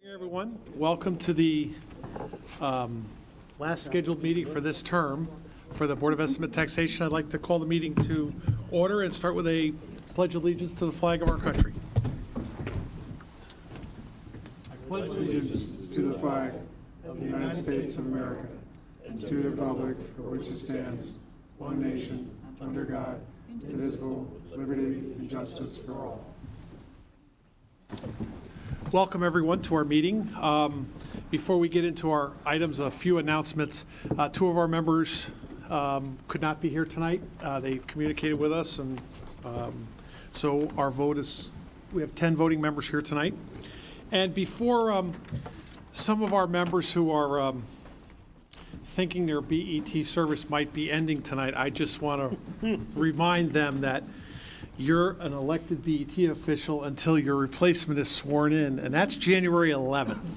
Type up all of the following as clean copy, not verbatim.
Hey everyone, welcome to the last scheduled meeting for this term for the Board of Estimate Taxation. I'd like to call the meeting to order and start with a pledge of allegiance to the flag of our country. Pledge allegiance to the flag of the United States of America and to the republic for which it stands, one nation, under God, indivisible, liberty and justice for all. Welcome, everyone, to our meeting. Before we get into our items, a few announcements. Two of our members could not be here tonight. They communicated with us, and so our vote is, we have 10 voting members here tonight. And before some of our members who are thinking their BET service might be ending tonight, I just want to remind them that you're an elected BET official until your replacement is sworn in, and that's January 11th.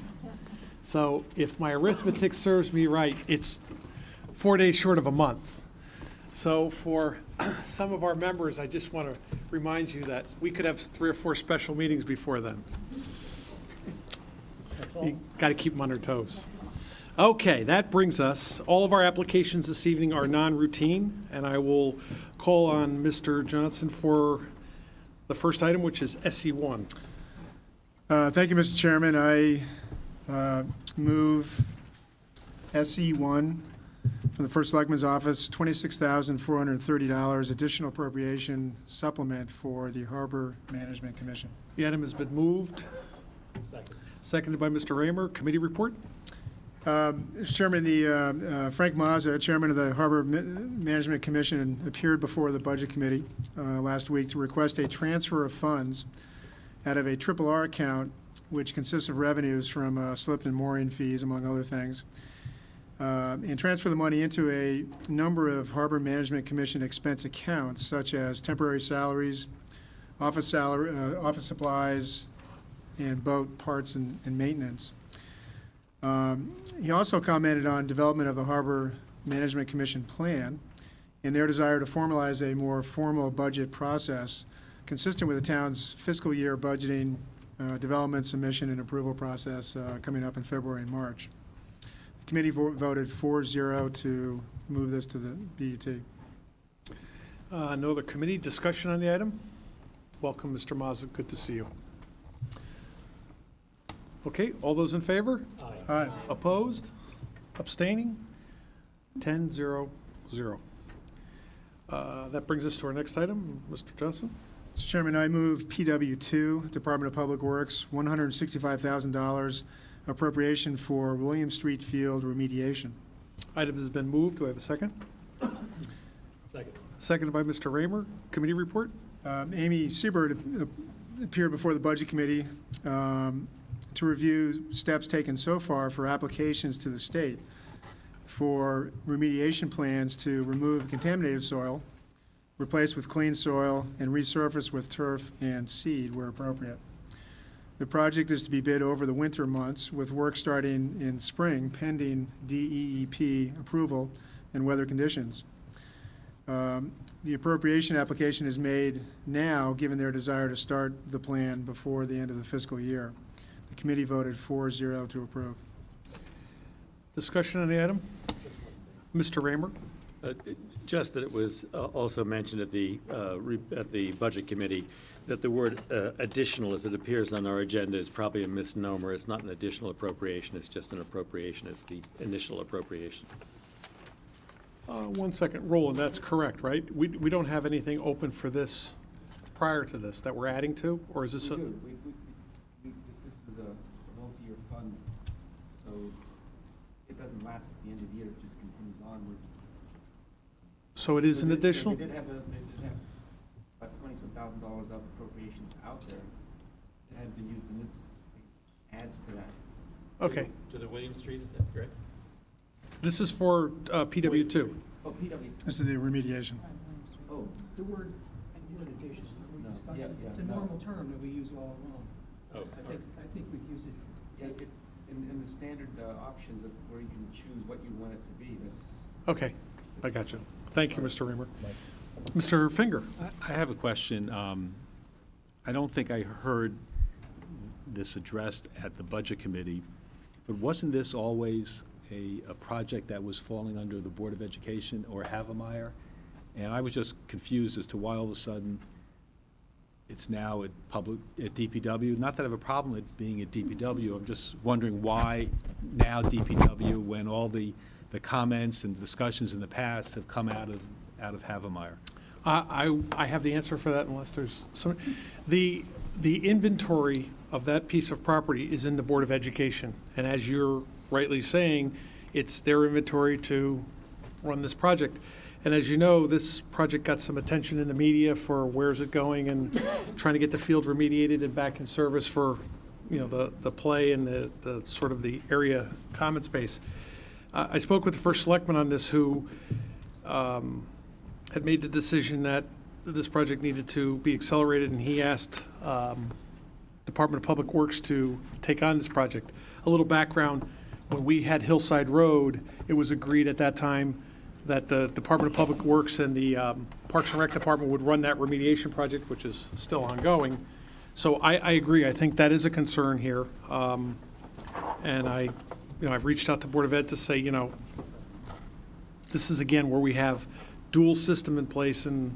So if my arithmetic serves me right, it's 4 days short of a month. So for some of our members, I just want to remind you that we could have 3 or 4 special meetings before then. You got to keep them on their toes. Okay, that brings us, all of our applications this evening are non-routine, and I will call on Mr. Johnson for the first item, which is SE1. Thank you, Mr. Chairman. I move SE1 from the First Selectman's Office, $26,430 additional appropriation supplement for the Harbor Management Commission. The item has been moved. Seconded by Mr. Raymer. Committee report? Mr. Chairman, Frank Mazza, Chairman of the Harbor Management Commission, appeared before the Budget Committee last week to request a transfer of funds out of a RRR account, which consists of revenues from slip and mooring fees, among other things, and transfer the money into a number of Harbor Management Commission expense accounts, such as temporary salaries, office supplies, and boat parts and maintenance. He also commented on development of the Harbor Management Commission plan and their desire to formalize a more formal budget process consistent with the town's fiscal year budgeting, development, submission, and approval process coming up in February and March. The committee voted 4-0 to move this to the BET. No other committee discussion on the item? Welcome, Mr. Mazza. Good to see you. Okay, all those in favor? Aye. Opposed? Abstaining? 10-0-0. That brings us to our next item. Mr. Johnson? Mr. Chairman, I move PW2, Department of Public Works, $165,000 appropriation for William Street Field remediation. Item has been moved. Do I have a second? Second. Seconded by Mr. Raymer. Committee report? Amy Siebert appeared before the Budget Committee to review steps taken so far for applications to the state for remediation plans to remove contaminated soil, replace with clean soil, and resurface with turf and seed where appropriate. The project is to be bid over the winter months, with work starting in spring pending DEEP approval and weather conditions. The appropriation application is made now, given their desire to start the plan before the end of the fiscal year. The committee voted 4-0 to approve. Discussion on the item? Mr. Raymer? Just that it was also mentioned at the Budget Committee that the word additional, as it appears on our agenda, is probably a misnomer. It's not an additional appropriation, it's just an appropriation. It's the initial appropriation. 1 second. Roland, that's correct, right? We don't have anything open for this prior to this that we're adding to? Or is this a... This is a multi-year fund, so it doesn't lapse at the end of the year, it just continues onward. So it is an additional? They did have about $20-some thousand of appropriations out there that hadn't been used, and this adds to that. Okay. To the William Street, is that correct? This is for PW2. Oh, PW. This is the remediation. Oh, The word remediation, No, it's yeah, a no. normal term that we use all along. Oh, I think we've used it. yeah, in the standard options of where you can choose what you want it to be, that's. Okay, I got you. Thank you, Mr. Raymer. Mr. Finger? I have a question. I don't think I heard this addressed at the Budget Committee, but wasn't this always a project that was falling under the Board of Education or Havemeyer? And I was just confused as to why all of a sudden it's now at DPW. Not that I have a problem with being at DPW, I'm just wondering why now DPW when all the comments and discussions in the past have come out of Havemeyer. I have the answer for that unless there's some, the inventory of that piece of property is in the Board of Education. And as you're rightly saying, it's their inventory to run this project. And as you know, this project got some attention in the media for where's it going and trying to get the field remediated and back in service for, you know, the play and the sort of the area common space. I spoke with the first selectman on this who had made the decision that this project needed to be accelerated, and he asked Department of Public Works to take on this project. A little background, when we had Hillside Road, it was agreed at that time that the Department of Public Works and the Parks and Rec Department would run that remediation project, which is still ongoing. So I agree, I think that is a concern here. And I've reached out to Board of Ed to say, this is again where we have dual system in place and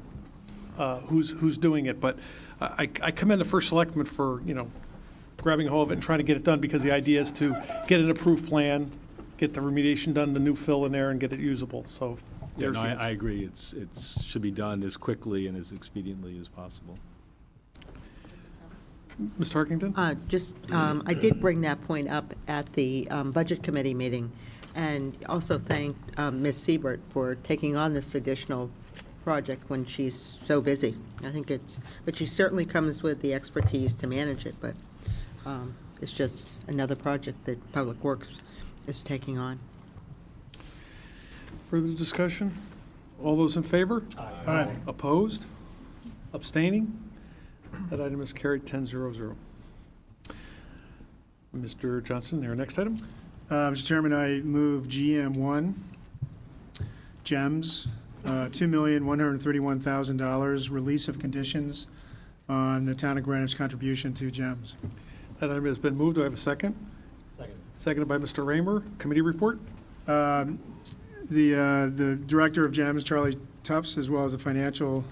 who's doing it. But I commend the first selectman for, grabbing a hold of it and trying to get it done, because the idea is to get an approved plan, get the remediation done, the new fill in there, and get it usable. So Yeah, there's no, the I answer. agree. It should be done as quickly and as expediently as possible. Ms. Tarkington? I did bring that point up at the Budget Committee meeting, and also thank Ms. Siebert for taking on this additional project when she's so busy. But she certainly comes with the expertise to manage it, but it's just another project that Public Works is taking on. Further discussion? All those in favor? Aye. Opposed? Abstaining? That item is carried 10-0-0. Mr. Johnson, our next item? Mr. Chairman, I move GM1, GEMS, $2,131,000, release of conditions on the town of Greenwich contribution to GEMS. That item has been moved. Do I have a second? Second. Seconded by Mr. Raymer. Committee report? The director of GEMS, Charlie Tufts, as well as the financial,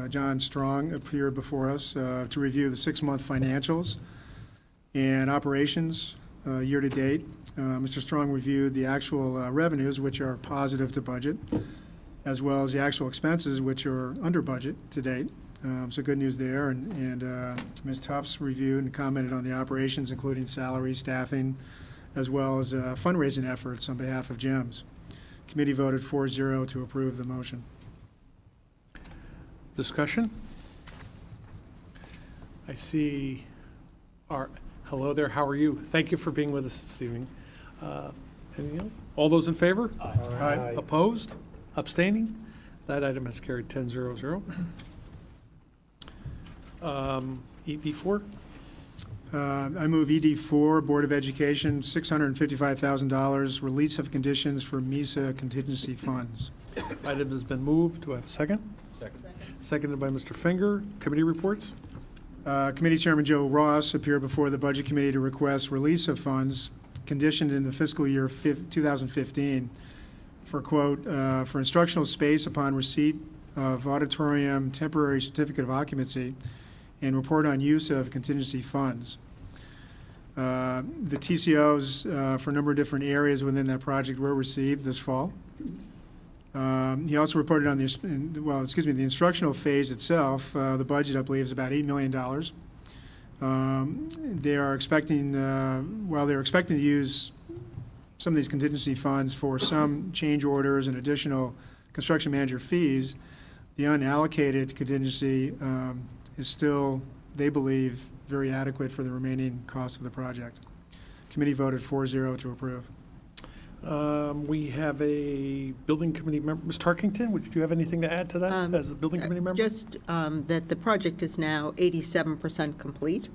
John Strong, appeared before us to review the 6-month financials and operations year-to-date. Mr. Strong reviewed the actual revenues, which are positive to budget, as well as the actual expenses, which are under budget to date. So good news there. And Ms. Tufts reviewed and commented on the operations, including salary, staffing, as well as fundraising efforts on behalf of GEMS. Committee voted 4-0 to approve the motion. Discussion? I see hello there, how are you? Thank you for being with us this evening. Anything else? All those in favor? Aye. Opposed? Abstaining? That item has carried 10-0-0. ED4? I move ED4, Board of Education, $655,000, release of conditions for MISA contingency funds. Item has been moved. Do I have a second? Second. Seconded by Mr. Finger. Committee reports? Committee Chairman Joe Ross appeared before the Budget Committee to request release of funds conditioned in the fiscal year 2015 for, quote, for instructional space upon receipt of auditorium temporary certificate of occupancy and report on use of contingency funds. The TCOs for a number of different areas within that project were received this fall. He also reported on the instructional phase itself. The budget, I believe, is about $8 million. They are expecting, while they're expecting to use some of these contingency funds for some change orders and additional construction manager fees, the unallocated contingency is still, they believe, very adequate for the remaining cost of the project. Committee voted 4-0 to approve. We have a building committee member. Ms. Tarkington, would you have anything to add to that as a building committee member? Just that the project is now 87% complete,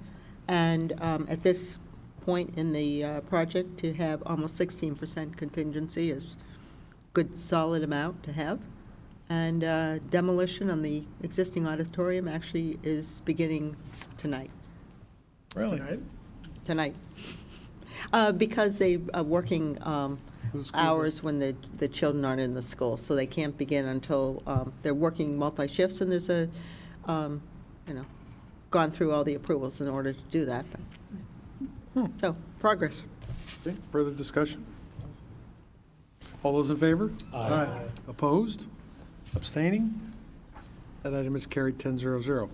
and at this point in the project, to have almost 16% contingency is good, solid amount to have. And demolition on the existing auditorium actually is beginning tonight. Really? Tonight? tonight. Because they are working The school hours when the children aren't in the school, so they can't begin until, they're working multi-shifts, and there's a, gone through all the approvals in order to do that. So, progress. Okay, further discussion? All those in favor? Aye. Opposed? Abstaining? That item is carried 10-0-0.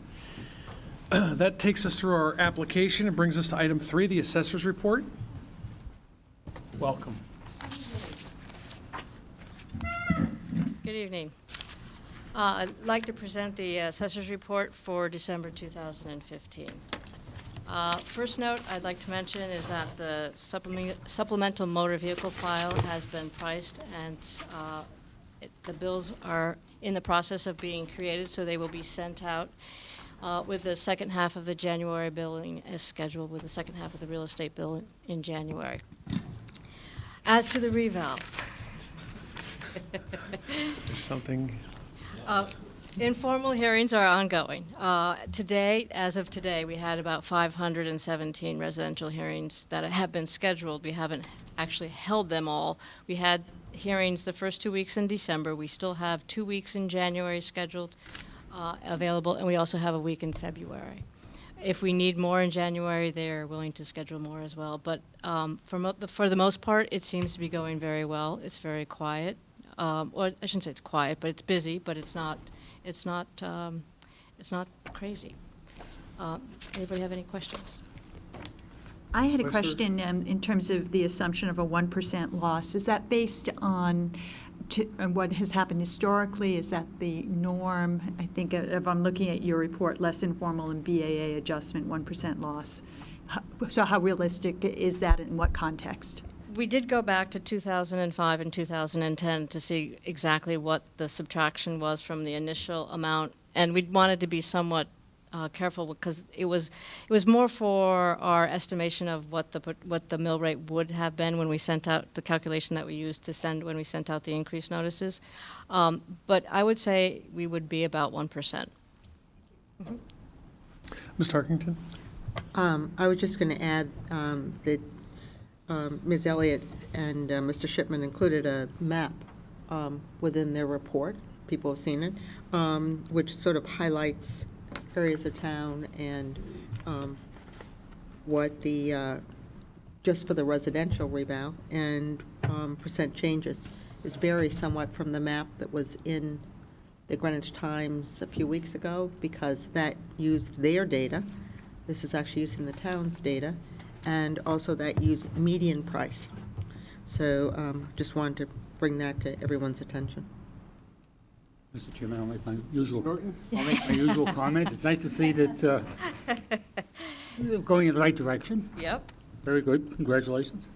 That takes us through our application and brings us to item 3, the assessor's report. Welcome. Good evening. I'd like to present the assessor's report for December 2015. First note I'd like to mention is that the supplemental motor vehicle file has been priced, and the bills are in the process of being created, so they will be sent out with the second half of the January billing as scheduled, with the second half of the real estate bill in January. As to the reval. There's something, Informal hearings are ongoing. Today, as of today, we had about 517 residential hearings that have been scheduled. We haven't actually held them all. We had hearings the first 2 weeks in December. We still have 2 weeks in January scheduled available, and we also have a week in February. If we need more in January, they're willing to schedule more as well. But for the most part, it seems to be going very well. It's very quiet. Or I shouldn't say it's quiet, but it's busy. But it's not crazy. Anybody have any questions? I had a Commissioner? question in terms of the assumption of a 1% loss. Is that based on what has happened historically? Is that the norm? I think if I'm looking at your report, less informal and BAA adjustment, 1% loss. So how realistic is that, in what context? We did go back to 2005 and 2010 to see exactly what the subtraction was from the initial amount, and we wanted to be somewhat careful because it was more for our estimation of what the mill rate would have been when we sent out the calculation that we used to send when we sent out the increase notices. But I would say we would be about 1%. Ms. Tarkington? I was just going to add that Ms. Elliott and Mr. Shipman included a map within their report, people have seen it, which sort of highlights areas of town and what the, just for the residential reval, and percent changes. Is vary somewhat from the map that was in the Greenwich Times a few weeks ago, because that used their data. This is actually using the town's data, and also that used median price. So just wanted to bring that to everyone's attention. Mr. Chairman, I'll make my usual comment. It's nice to see that going in the right direction. Yep. Very good. Congratulations.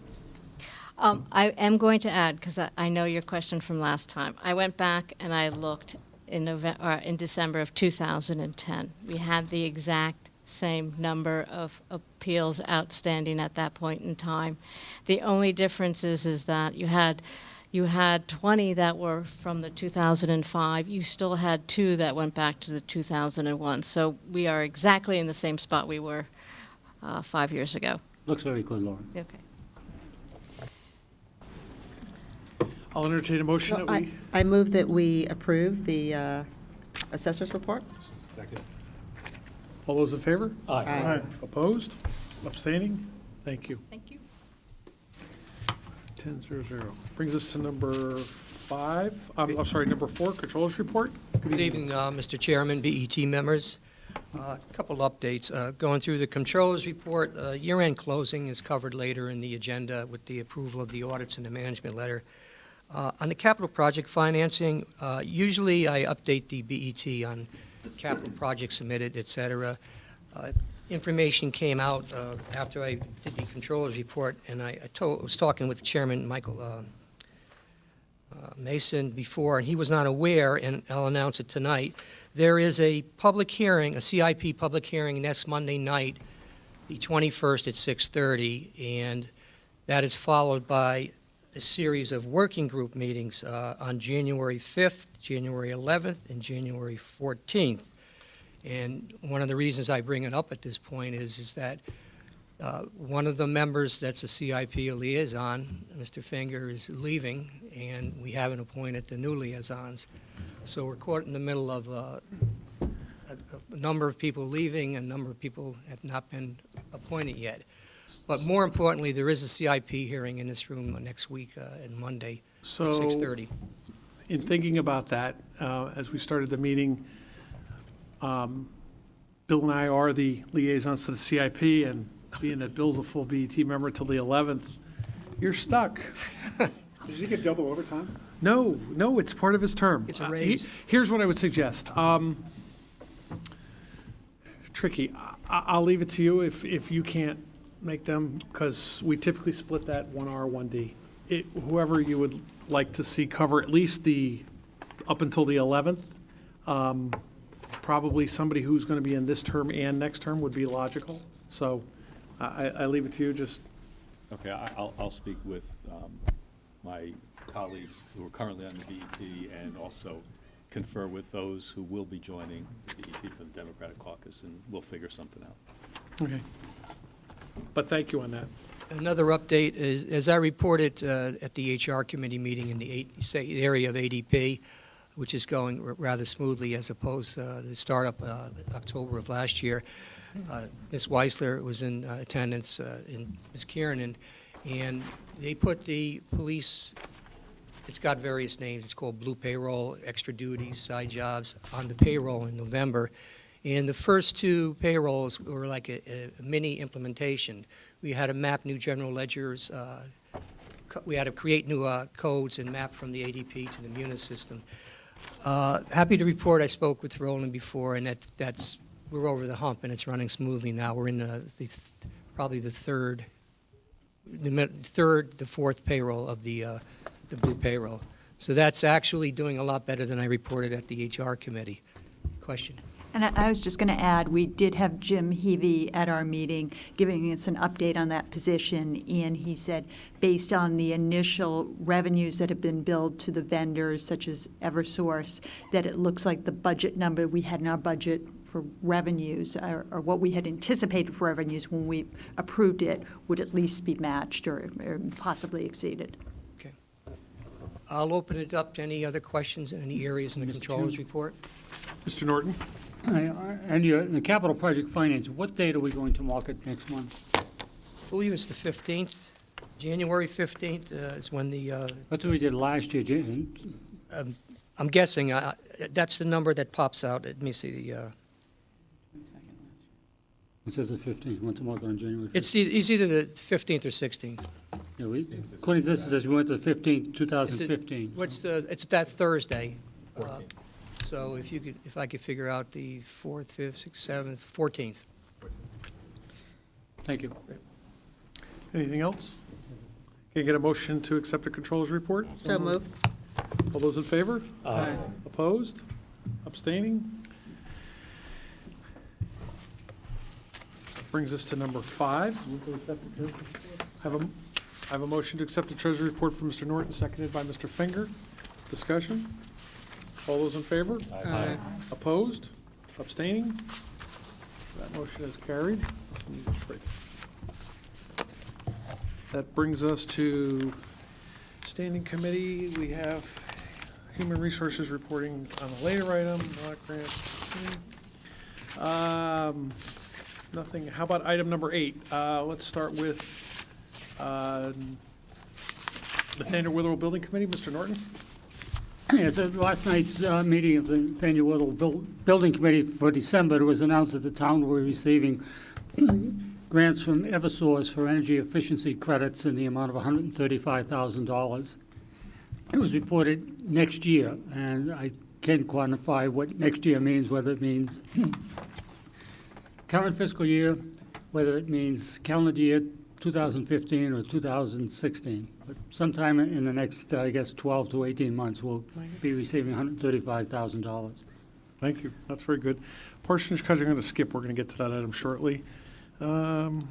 I am going to add, because I know your question from last time. I went back and I looked in December of 2010. We had the exact same number of appeals outstanding at that point in time. The only difference is that you had 20 that were from the 2005. You still had 2 that went back to the 2001. So we are exactly in the same spot we were 5 years ago. Looks very good, Lauren. Okay. I'll entertain a motion that we, I move that we approve the assessor's report. Second. all those in favor? Aye. Opposed? Abstaining? Thank you. Thank you. 10-0-0. Brings us to number 5, I'm sorry, number 4, Controllers Report. Good evening, Mr. Chairman, BET members. A couple updates. Going through the Controller's Report, year-end closing is covered later in the agenda with the approval of the audits and the management letter. On the capital project financing, usually I update the BET on capital projects submitted, et cetera. Information came out after I did the Controller's Report, and I was talking with Chairman Michael Mason before, and he was not aware, and I'll announce it tonight. There is a public hearing, a CIP public hearing next Monday night, the 21st at 6:30, and that is followed by a series of working group meetings on January 5th, January 11th, and January 14th. And one of the reasons I bring it up at this point is that One of the members that's a CIP liaison, Mr. Finger, is leaving, and we haven't appointed the new liaisons. So we're caught in the middle of a number of people leaving, and a number of people have not been appointed yet. But more importantly, there is a CIP hearing in this room next week, on Monday, at So, 6:30. in thinking about that, as we started the meeting, Bill and I are the liaisons to the CIP, and being that Bill's a full BET member till the 11th, you're stuck. Did you get double overtime? No, it's part of his term. It's a raise. Here's what I would suggest. Tricky. I'll leave it to you if you can't make them, because we typically split that 1R, 1D. Whoever you would like to see cover at least up until the 11th, probably somebody who's going to be in this term and next term would be logical. So I leave it to you, just. Okay, I'll speak with my colleagues who are currently on the BET and also confer with those who will be joining the BET from the Democratic Caucus, and we'll figure something out. Okay. But thank you on that. Another update is, as I reported at the HR committee meeting in the area of ADP, which is going rather smoothly as opposed to the startup October of last year. Ms. Weisler was in attendance, and Ms. Kiernan, and they put the police, it's got various names, it's called Blue Payroll, extra duties, side jobs, on the payroll in November. And the first two payrolls were like a mini implementation. We had to map new general ledgers, we had to create new codes and map from the ADP to the Munis system. Happy to report I spoke with Roland before, and we're over the hump, and it's running smoothly now. We're in probably the fourth payroll of the Blue Payroll. So that's actually doing a lot better than I reported at the HR committee. Question? And I was just going to add, we did have Jim Heavey at our meeting giving us an update on that position, and he said, based on the initial revenues that have been billed to the vendors, such as Eversource, that it looks like the budget number we had in our budget for revenues, or what we had anticipated for revenues when we approved it, would at least be matched or possibly exceeded. Okay. I'll open it up to any other questions in any areas in the controllers report. Mr. Norton? And the capital project finance, what date are we going to market next month? I believe it's the 15th, January 15th is when the, That's what we did last year, I'm guessing, that's the number that pops out. Let me see the, it says the 15th, went to market on January 15th. it's either the 15th or 16th. Yeah, according to this, it says we went to the 15th, 2015. It's that Thursday. So if I could figure out the 4th, 5th, 6th, 7th, 14th. Thank you. Anything else? Can I get a motion to accept the controller's report? So moved. All those in favor? Aye. Opposed? Abstaining? Brings us to number 5. I have a motion to accept the treasury report from Mr. Norton, seconded by Mr. Finger. Discussion? All those in favor? Aye. Opposed? Abstaining? That motion is carried. That brings us to standing committee. We have Human Resources reporting on a later item, not grant. Nothing. How about item number 8? Let's start with Nathaniel Witherell Building Committee. Mr. Norton? Yes, at last night's meeting of the Nathaniel Witherell Building Committee for December, it was announced that the town will be receiving grants from Eversource for energy efficiency credits in the amount of $135,000. It was reported next year, and I can't quantify what next year means, whether it means current fiscal year, whether it means calendar year 2015 or 2016. But sometime in the next, I guess, 12 to 18 months, we'll be receiving $135,000. Thank you. That's very good. Parsonage Cut, I'm going to skip. We're going to get to that item shortly. So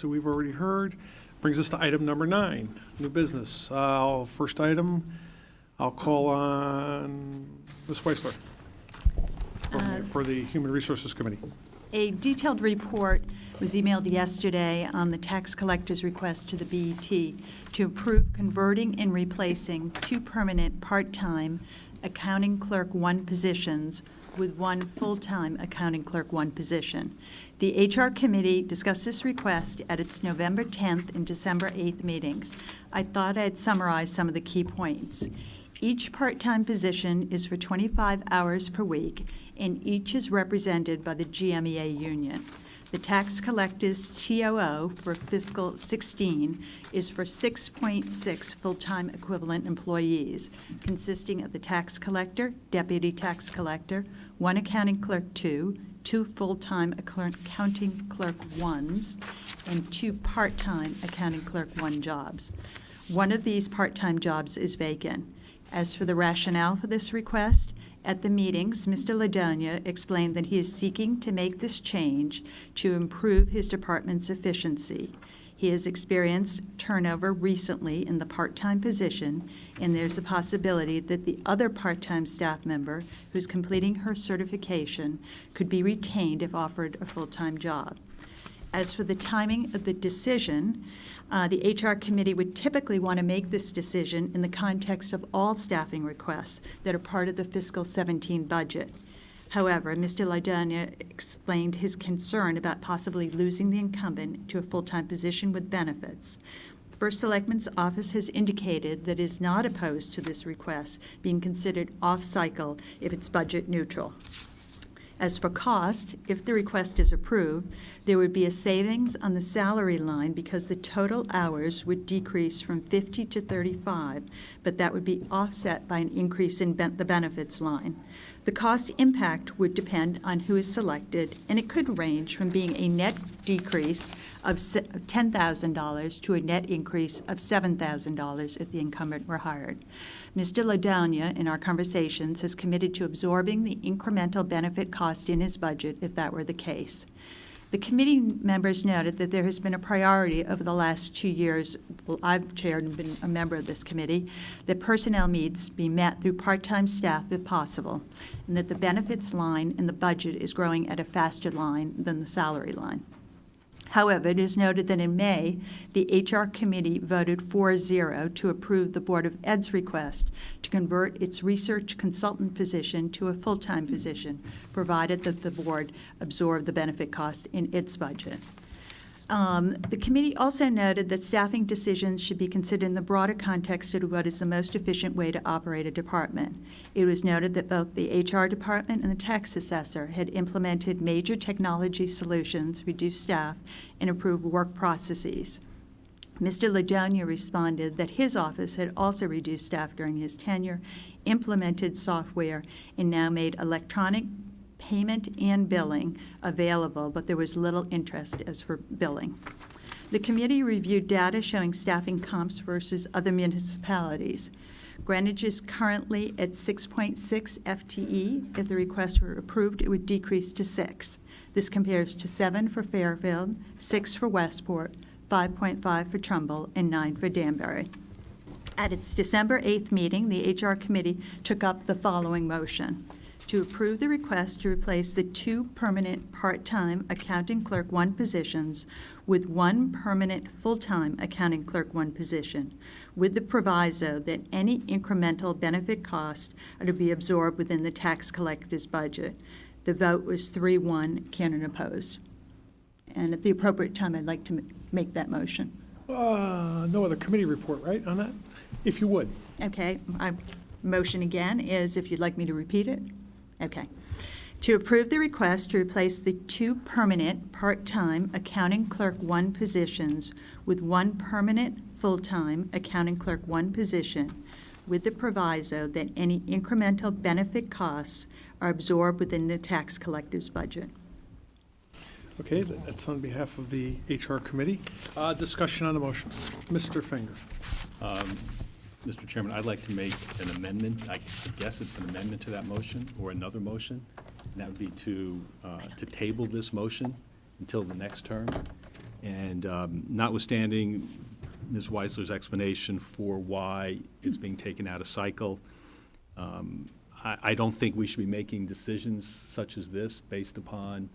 we've already heard. Brings us to item number 9, new business. First item, I'll call on Ms. Weisler for the Human Resources Committee. A detailed report was emailed yesterday on the tax collector's request to the BET to approve converting and replacing 2 permanent part-time accounting clerk 1 positions with 1 full-time accounting clerk 1 position. The HR committee discussed this request at its November 10th and December 8th meetings. I thought I'd summarize some of the key points. Each part-time position is for 25 hours per week, and each is represented by the GMEA union. The tax collector's TOO for fiscal 16 is for 6.6 full-time equivalent employees, consisting of the tax collector, deputy tax collector, 1 accounting clerk 2, 2 full-time accounting clerk 1s, and 2 part-time accounting clerk 1 jobs. One of these part-time jobs is vacant. As for the rationale for this request, at the meetings, Mr. Ladonia explained that he is seeking to make this change to improve his department's efficiency. He has experienced turnover recently in the part-time position, and there's a possibility that the other part-time staff member who's completing her certification could be retained if offered a full-time job. As for the timing of the decision, the HR committee would typically want to make this decision in the context of all staffing requests that are part of the fiscal 17 budget. However, Mr. Ladonia explained his concern about possibly losing the incumbent to a full-time position with benefits. The First Selectman's office has indicated that it is not opposed to this request being considered off-cycle if it's budget neutral. As for cost, if the request is approved, there would be a savings on the salary line because the total hours would decrease from 50 to 35, but that would be offset by an increase in the benefits line. The cost impact would depend on who is selected, and it could range from being a net decrease of $10,000 to a net increase of $7,000 if the incumbent were hired. Mr. Ladonia, in our conversations, has committed to absorbing the incremental benefit cost in his budget if that were the case. The committee members noted that there has been a priority over the last 2 years, well, I've chaired and been a member of this committee, that personnel needs be met through part-time staff if possible, and that the benefits line in the budget is growing at a faster line than the salary line. However, it is noted that in May, the HR committee voted 4-0 to approve the Board of Ed's request to convert its research consultant position to a full-time position, provided that the board absorb the benefit cost in its budget. The committee also noted that staffing decisions should be considered in the broader context of what is the most efficient way to operate a department. It was noted that both the HR department and the tax assessor had implemented major technology solutions, reduced staff, and improved work processes. Mr. Ladonia responded that his office had also reduced staff during his tenure, implemented software, and now made electronic payment and billing available, but there was little interest as for billing. The committee reviewed data showing staffing comps versus other municipalities. Greenwich is currently at 6.6 FTE. If the request were approved, it would decrease to 6. This compares to 7 for Fairfield, 6 for Westport, 5.5 for Trumbull, and 9 for Danbury. At its December 8th meeting, the HR committee took up the following motion: to approve the request to replace the 2 permanent part-time accounting clerk 1 positions with 1 permanent full-time accounting clerk 1 position, with the proviso that any incremental benefit costs are to be absorbed within the tax collector's budget. The vote was 3-1, Cannon opposed. And at the appropriate time, I'd like to make that motion. No other committee report, right, on that? If you would. Okay, my motion again is, if you'd like me to repeat it? Okay. To approve the request to replace the 2 permanent part-time accounting clerk 1 positions with 1 permanent full-time accounting clerk 1 position, with the proviso that any incremental benefit costs are absorbed within the tax collector's budget. Okay, that's on behalf of the HR committee. Discussion on the motion. Mr. Finger. Mr. Chairman, I'd like to make an amendment. I guess it's an amendment to that motion or another motion. And that would be to table this motion until the next term. And notwithstanding Ms. Weisler's explanation for why it's being taken out of cycle, I don't think we should be making decisions such as this based upon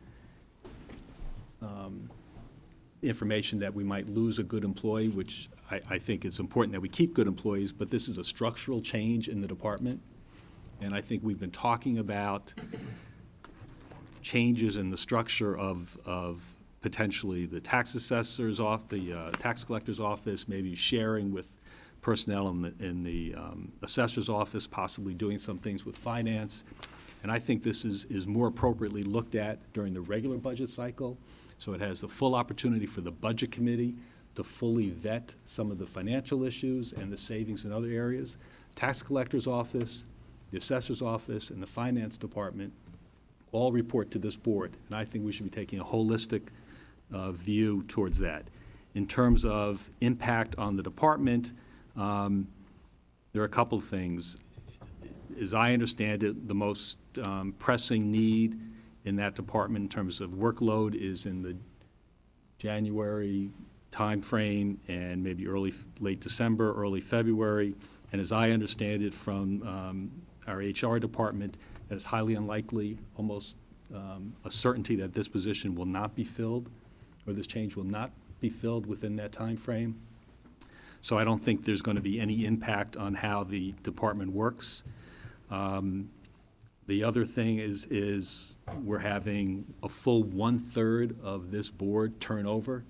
information that we might lose a good employee, which I think it's important that we keep good employees, but this is a structural change in the department. And I think we've been talking about changes in the structure of potentially the tax assessor's the tax collector's office, maybe sharing with personnel in the assessor's office, possibly doing some things with finance. And I think this is more appropriately looked at during the regular budget cycle. So it has the full opportunity for the budget committee to fully vet some of the financial issues and the savings in other areas. Tax collector's office, the assessor's office, and the finance department all report to this board. And I think we should be taking a holistic view towards that. In terms of impact on the department, there are a couple of things. As I understand it, the most pressing need in that department in terms of workload is in the January timeframe and maybe late December, early February. And as I understand it from our HR department, that it's highly unlikely, almost a certainty that this position will not be filled, or this change will not be filled within that timeframe. So I don't think there's going to be any impact on how the department works. The other thing is we're having a full 1/3 of this board turnover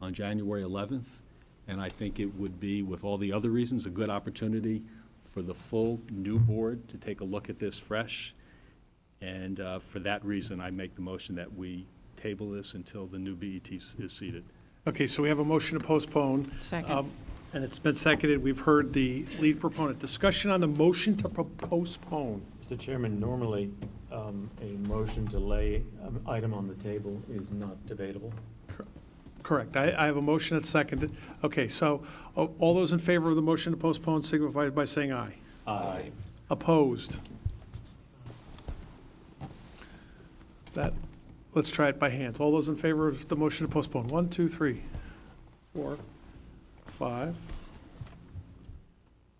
on January 11th, and I think it would be, with all the other reasons, a good opportunity for the full new board to take a look at this fresh. And for that reason, I make the motion that we table this until the new BET is seated. Okay, so we have a motion to postpone. Second. And it's been seconded. We've heard the lead proponent. Discussion on the motion to postpone. Mr. Chairman, normally, a motion to lay an item on the table is not debatable. Correct. I have a motion that's seconded. Okay, so all those in favor of the motion to postpone signify by saying aye. Aye. Opposed? Let's try it by hands. All those in favor of the motion to postpone? 1, 2, 3, 4, 5.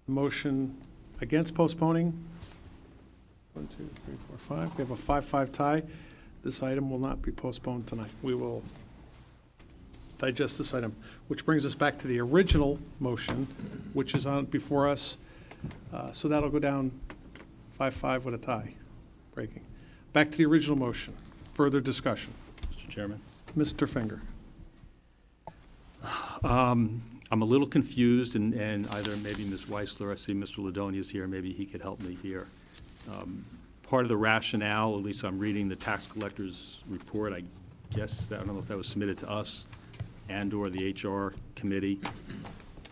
Motion against postponing? 1, 2, 3, 4, 5. We have a 5-5 tie. This item will not be postponed tonight. We will digest this item, which brings us back to the original motion, which is on before us. So that'll go down 5-5 with a tie, breaking. Back to the original motion. Further discussion. Mr. Chairman? Mr. Finger. I'm a little confused, and either maybe Ms. Weissler, I see Mr. Ladoni is here, maybe he could help me here. Part of the rationale, at least I'm reading the tax collector's report, I guess, I don't know if that was submitted to us and/or the HR committee,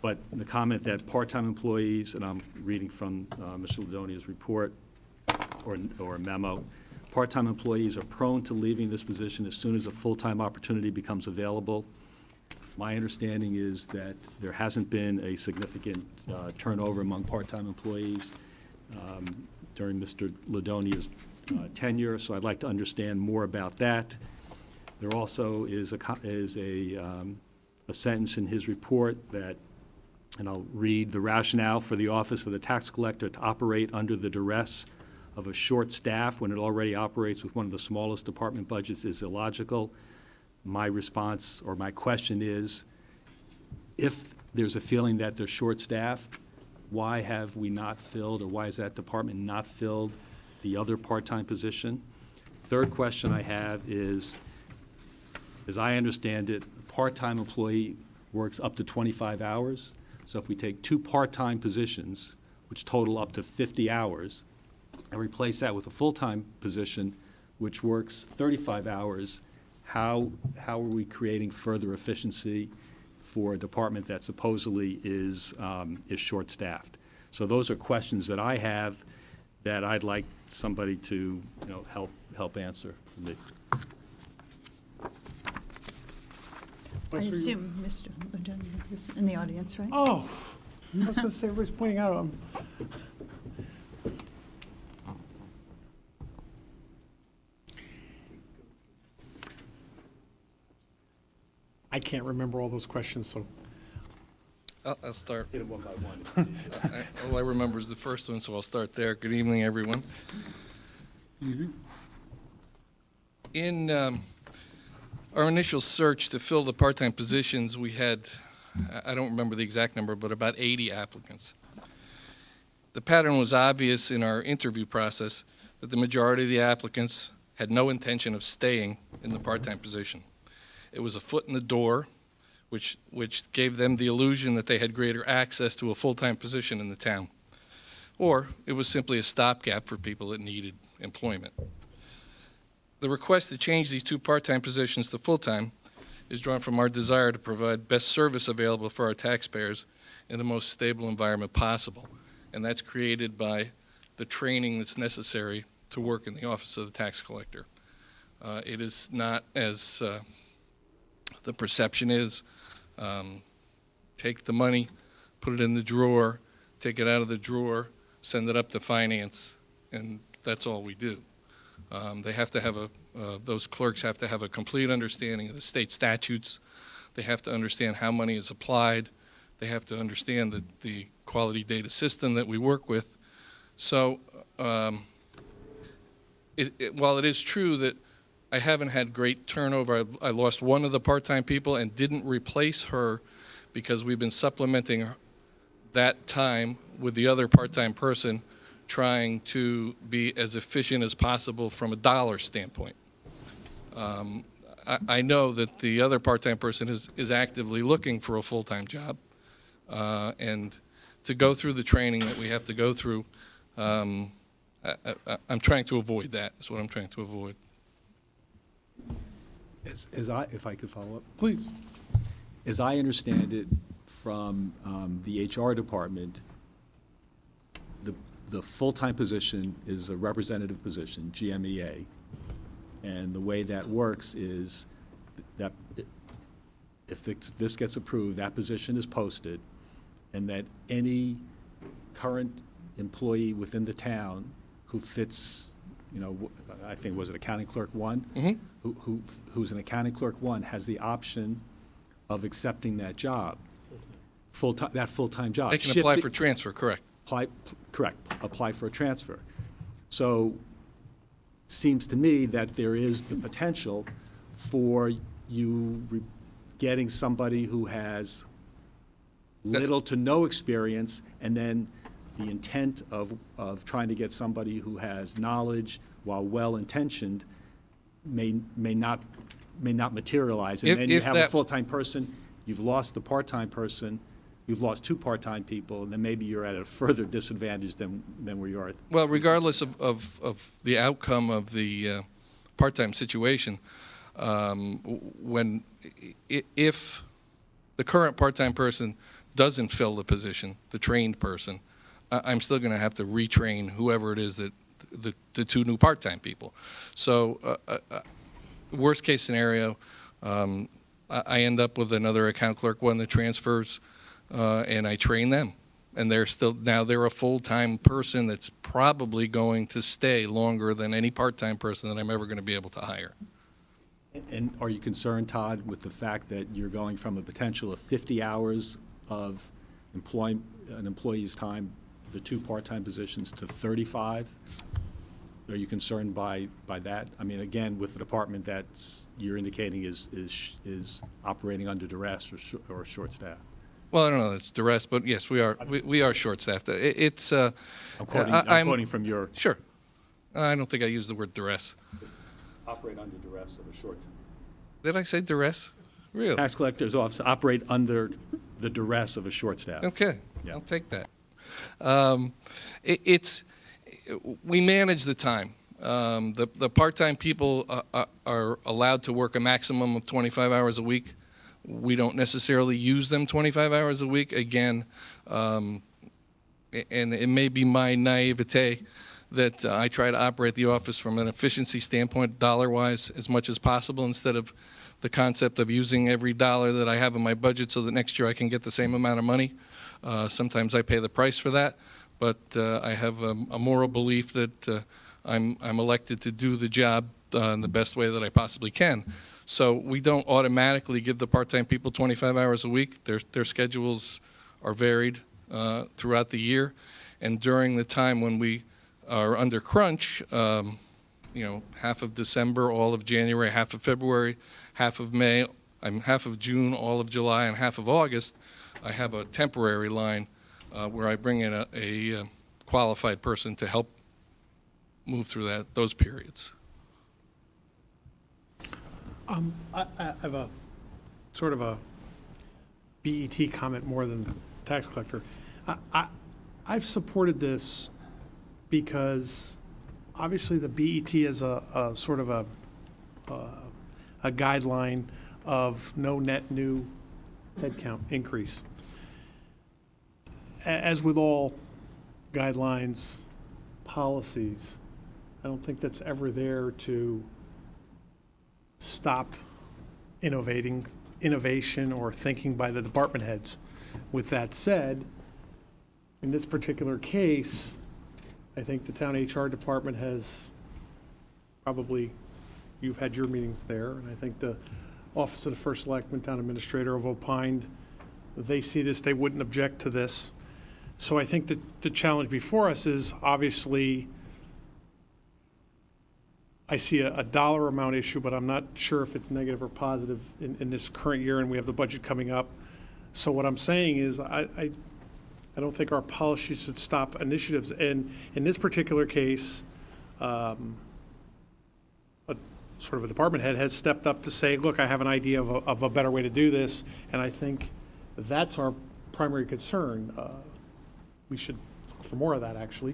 but the comment that part-time employees, and I'm reading from Mr. Ladoni's report or memo, part-time employees are prone to leaving this position as soon as a full-time opportunity becomes available. My understanding is that there hasn't been a significant turnover among part-time employees during Mr. Ladoni's tenure, so I'd like to understand more about that. There also is a sentence in his report that, and I'll read, the rationale for the Office of the Tax Collector to operate under the duress of a short staff when it already operates with one of the smallest department budgets is illogical. My response or my question is, if there's a feeling that they're short-staffed, why have we not filled, or why has that department not filled the other part-time position? Third question I have is, as I understand it, a part-time employee works up to 25 hours. So if we take 2 part-time positions, which total up to 50 hours, and replace that with a full-time position, which works 35 hours, how are we creating further efficiency for a department that supposedly is short-staffed? So those are questions that I have that I'd like somebody to, help answer for me. I assume Mr. Ladoni is in the audience, right? Oh, I was going to say, everybody's pointing out at him. I can't remember all those questions, so. I'll start. Hit them one by one. All I remember is the first one, so I'll start there. Good evening, everyone. In Our initial search to fill the part-time positions, we had, I don't remember the exact number, but about 80 applicants. The pattern was obvious in our interview process that the majority of the applicants had no intention of staying in the part-time position. It was a foot in the door, which gave them the illusion that they had greater access to a full-time position in the town. Or it was simply a stopgap for people that needed employment. The request to change these two part-time positions to full-time is drawn from our desire to provide best service available for our taxpayers in the most stable environment possible. And that's created by the training that's necessary to work in the office of the tax collector. It is not, as the perception is, take the money, put it in the drawer, take it out of the drawer, send it up to finance, and that's all we do. They have to have those clerks have to have a complete understanding of the state statutes. They have to understand how money is applied. They have to understand the quality data system that we work with. So while it is true that I haven't had great turnover, I lost one of the part-time people and didn't replace her because we've been supplementing that time with the other part-time person, trying to be as efficient as possible from a dollar standpoint. I know that the other part-time person is actively looking for a full-time job, and to go through the training that we have to go through, I'm trying to avoid that, is what I'm trying to avoid. If I could follow up? Please. As I understand it from the HR department, the full-time position is a representative position, GMEA, and the way that works is that if this gets approved, that position is posted, and that any current employee within the town who fits, I think, was it accounting clerk 1? Mm-hmm. Who's an accounting clerk 1 has the option of accepting that job, that full-time job. They can apply for transfer, correct? Apply for a transfer. So seems to me that there is the potential for you getting somebody who has little to no experience, and then the intent of trying to get somebody who has knowledge, while well-intentioned, may not materialize. And then you have a full-time person, you've lost the part-time person, you've lost two part-time people, and then maybe you're at a further disadvantage than where you are. Well, regardless of the outcome of the part-time situation, if the current part-time person doesn't fill the position, the trained person, I'm still going to have to retrain whoever it is that the two new part-time people. So worst case scenario, I end up with another account clerk 1 that transfers, and I train them. And they're a full-time person that's probably going to stay longer than any part-time person that I'm ever going to be able to hire. And are you concerned, Todd, with the fact that you're going from a potential of 50 hours of an employee's time, the two part-time positions, to 35? Are you concerned by that? I mean, again, with the department that you're indicating is operating under duress or short staff. Well, I don't know, it's duress, but yes, we are short-staffed. It's I'm quoting from your. Sure. I don't think I used the word duress. Operate under duress of a short. Did I say duress? Really? Tax collector's office operate under the duress of a short staff. Okay, Yeah. I'll take that. We manage the time. The part-time people are allowed to work a maximum of 25 hours a week. We don't necessarily use them 25 hours a week. Again, and it may be my naivete that I try to operate the office from an efficiency standpoint, dollar-wise, as much as possible, instead of the concept of using every dollar that I have in my budget so that next year I can get the same amount of money. Sometimes I pay the price for that, but I have a moral belief that I'm elected to do the job in the best way that I possibly can. So we don't automatically give the part-time people 25 hours a week. Their schedules are varied throughout the year, and during the time when we are under crunch, half of December, all of January, half of February, half of May, half of June, all of July, and half of August, I have a temporary line where I bring in a qualified person to help move through those periods. I have a sort of a BET comment more than tax collector. I've supported this because obviously the BET is a sort of a guideline of no net new headcount increase. As with all guidelines, policies, I don't think that's ever there to stop innovation or thinking by the department heads. With that said, in this particular case, I think the town HR department has probably, you've had your meetings there, and I think the Office of the First Selectman, Town Administrator have opined, they see this, they wouldn't object to this. So I think that the challenge before us is obviously, I see a dollar amount issue, but I'm not sure if it's negative or positive in this current year, and we have the budget coming up. So what I'm saying is, I don't think our policy should stop initiatives. And in this particular case, sort of a department head has stepped up to say, look, I have an idea of a better way to do this, and I think that's our primary concern. We should look for more of that, actually.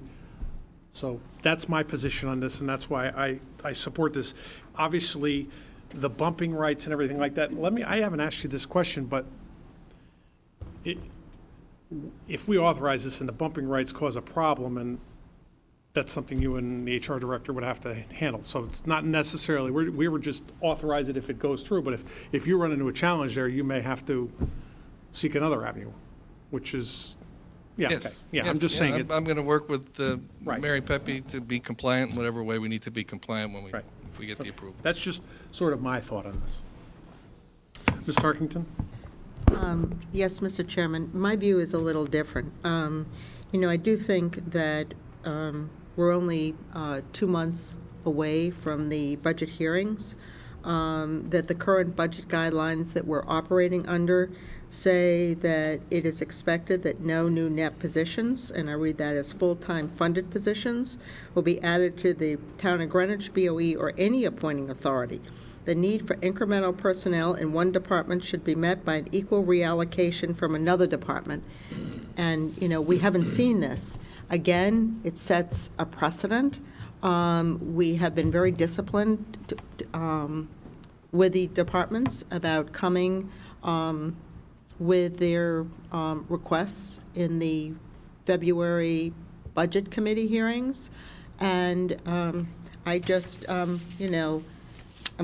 So that's my position on this, and that's why I support this. Obviously, the bumping rights and everything like that, I haven't asked you this question, but if we authorize this and the bumping rights cause a problem, and that's something you and the HR director would have to handle. So it's not necessarily, we were just authorize it if it goes through, but if you run into a challenge there, you may have to seek another avenue, which is, yeah, Yes. okay. Yeah, Yes. I'm just saying it. I'm going to work with Right. Mary Pepe to be compliant in whatever way we need to be compliant when Right. if we get the approval. That's just sort of my thought on this. Ms. Tarkington? Yes, Mr. Chairman, my view is a little different. I do think that we're only 2 months away from the budget hearings, that the current budget guidelines that we're operating under say that it is expected that no new net positions, and I read that as full-time funded positions, will be added to the Town of Greenwich, BOE, or any appointing authority. The need for incremental personnel in one department should be met by an equal reallocation from another department. And, we haven't seen this. Again, it sets a precedent. We have been very disciplined with the departments about coming with their requests in the February Budget Committee hearings. And I just, I'm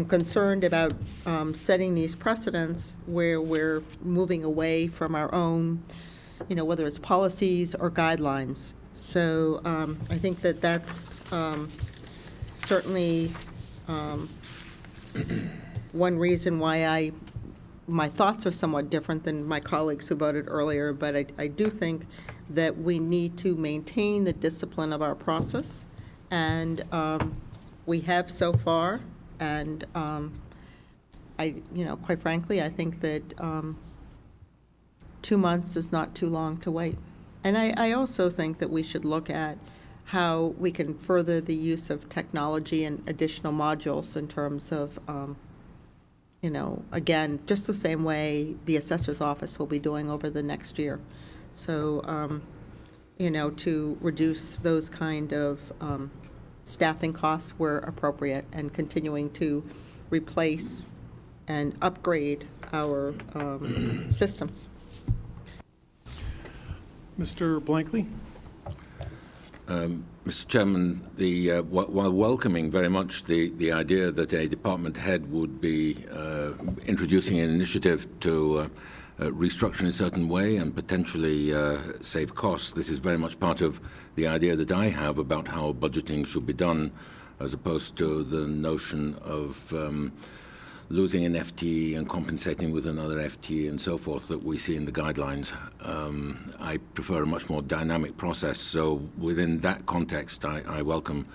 concerned about setting these precedents where we're moving away from our own, whether it's policies or guidelines. So I think that that's certainly one reason why my thoughts are somewhat different than my colleagues who voted earlier, but I do think that we need to maintain the discipline of our process, and we have so far, and quite frankly, I think that 2 months is not too long to wait. And I also think that we should look at how we can further the use of technology and additional modules in terms of, again, just the same way the assessor's office will be doing over the next year. So, to reduce those kind of staffing costs where appropriate, and continuing to replace and upgrade our systems. Mr. Blankley? Mr. Chairman, while welcoming very much the idea that a department head would be introducing an initiative to restructure in a certain way and potentially save costs, this is very much part of the idea that I have about how budgeting should be done, as opposed to the notion of losing an FTE and compensating with another FTE and so forth that we see in the guidelines. I prefer a much more dynamic process. So within that context, I welcome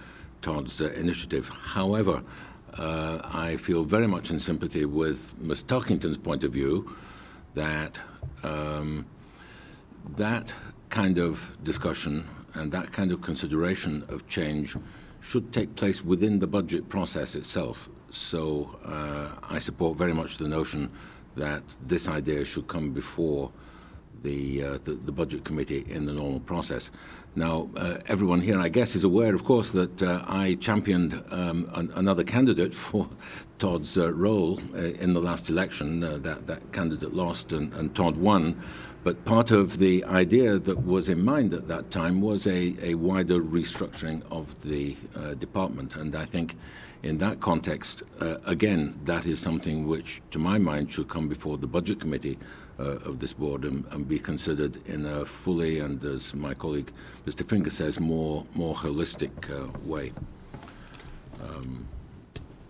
Todd's initiative. However, I feel very much in sympathy with Ms. Tarkington's point of view that that kind of discussion and that kind of consideration of change should take place within the budget process itself. So I support very much the notion that this idea should come before the budget committee in the normal process. Now, everyone here, I guess, is aware, of course, that I championed another candidate for Todd's role in the last election. That candidate lost and Todd won. But part of the idea that was in mind at that time was a wider restructuring of the department. And I think in that context, again, that is something which, to my mind, should come before the budget committee of this board and be considered in a fully, and as my colleague Mr. Finger says, more holistic way.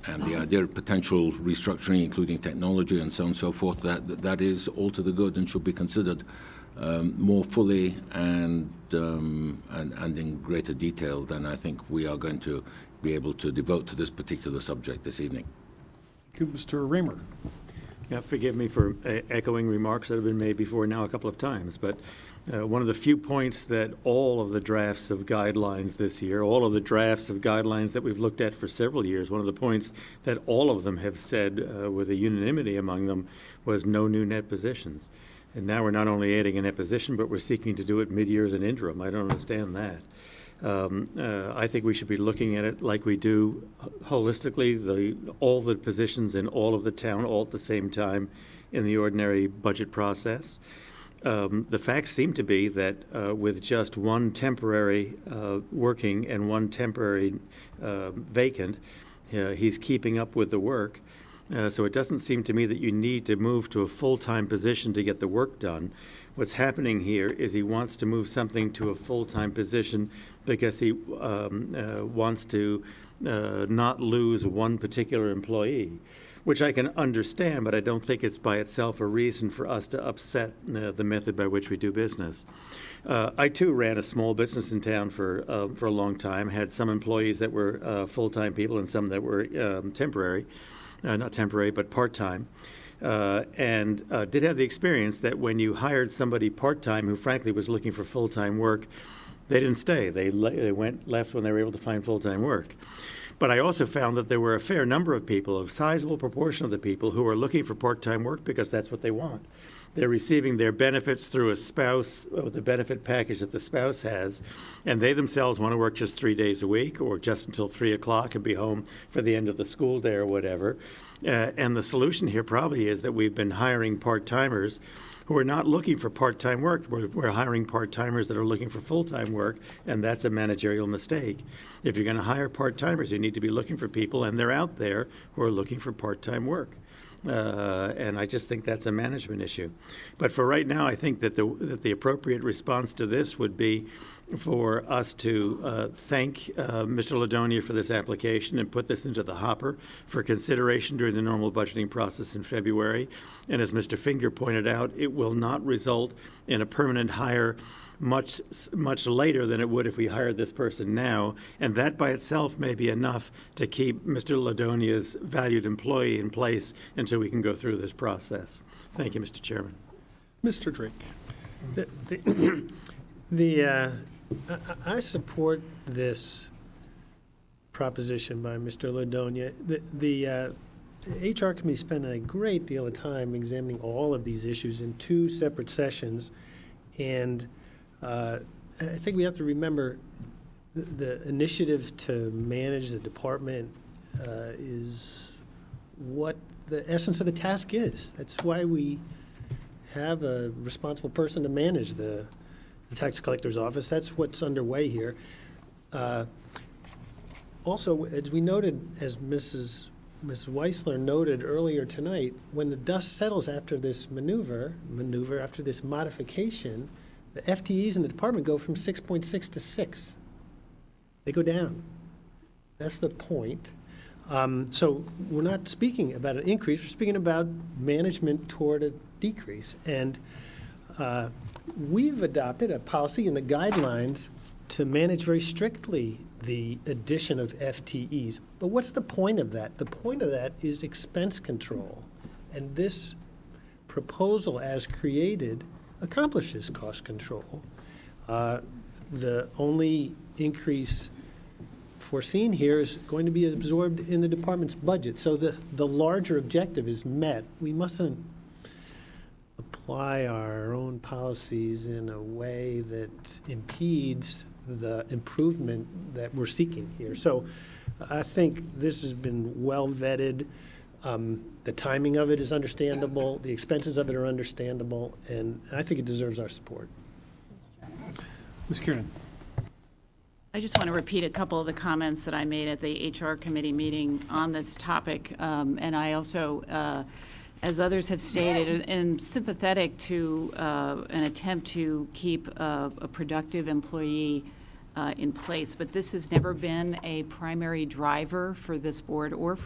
And the idea of potential restructuring, including technology and so on and so forth, that is all to the good and should be considered more fully and in greater detail than I think we are going to be able to devote to this particular subject this evening. Thank you, Mr. Raymer. Yeah, forgive me for echoing remarks that have been made before now a couple of times, but one of the few points that all of the drafts of guidelines this year, all of the drafts of guidelines that we've looked at for several years, one of the points that all of them have said with a unanimity among them was no new net positions. And now we're not only adding a net position, but we're seeking to do it mid-year as an interim. I don't understand that. I think we should be looking at it like we do holistically, all the positions in all of the town all at the same time in the ordinary budget process. The facts seem to be that with just one temporary working and one temporary vacant, he's keeping up with the work. So it doesn't seem to me that you need to move to a full-time position to get the work done. What's happening here is he wants to move something to a full-time position because he wants to not lose one particular employee, which I can understand, but I don't think it's by itself a reason for us to upset the method by which we do business. I, too, ran a small business in town for a long time, had some employees that were full-time people and some that were temporary, not temporary, but part-time. And did have the experience that when you hired somebody part-time who frankly was looking for full-time work, they didn't stay. They left when they were able to find full-time work. But I also found that there were a fair number of people, a sizable proportion of the people, who are looking for part-time work because that's what they want. They're receiving their benefits through a spouse, the benefit package that the spouse has, and they themselves want to work just 3 days a week or just until 3 o'clock and be home for the end of the school day or whatever. And the solution here probably is that we've been hiring part-timers who are not looking for part-time work. We're hiring part-timers that are looking for full-time work, and that's a managerial mistake. If you're going to hire part-timers, you need to be looking for people, and they're out there who are looking for part-time work. And I just think that's a management issue. But for right now, I think that the appropriate response to this would be for us to thank Mr. Ladonia for this application and put this into the hopper for consideration during the normal budgeting process in February. And as Mr. Finger pointed out, it will not result in a permanent hire much later than it would if we hired this person now, and that by itself may be enough to keep Mr. Ladonia's valued employee in place until we can go through this process. Thank you, Mr. Chairman. Mr. Drake. I support this proposition by Mr. Ladonia. The HR committee spent a great deal of time examining all of these issues in 2 separate sessions, and I think we have to remember the initiative to manage the department is what the essence of the task is. That's why we have a responsible person to manage the tax collector's office. That's what's underway here. Also, as we noted, as Ms. Weissler noted earlier tonight, when the dust settles after this maneuver after this modification, the FTEs in the department go from 6.6 to 6. They go down. That's the point. So we're not speaking about an increase. We're speaking about management toward a decrease. And we've adopted a policy in the guidelines to manage very strictly the addition of FTEs. But what's the point of that? The point of that is expense control. And this proposal as created accomplishes cost control. The only increase foreseen here is going to be absorbed in the department's budget. So the larger objective is met. We mustn't apply our own policies in a way that impedes the improvement that we're seeking here. So I think this has been well vetted. The timing of it is understandable. The expenses of it are understandable, and I think it deserves our support. Ms. Kiernan. I just want to repeat a couple of the comments that I made at the HR committee meeting on this topic. And I also, as others have stated, am sympathetic to an attempt to keep a productive employee in place. But this has never been a primary driver for this board or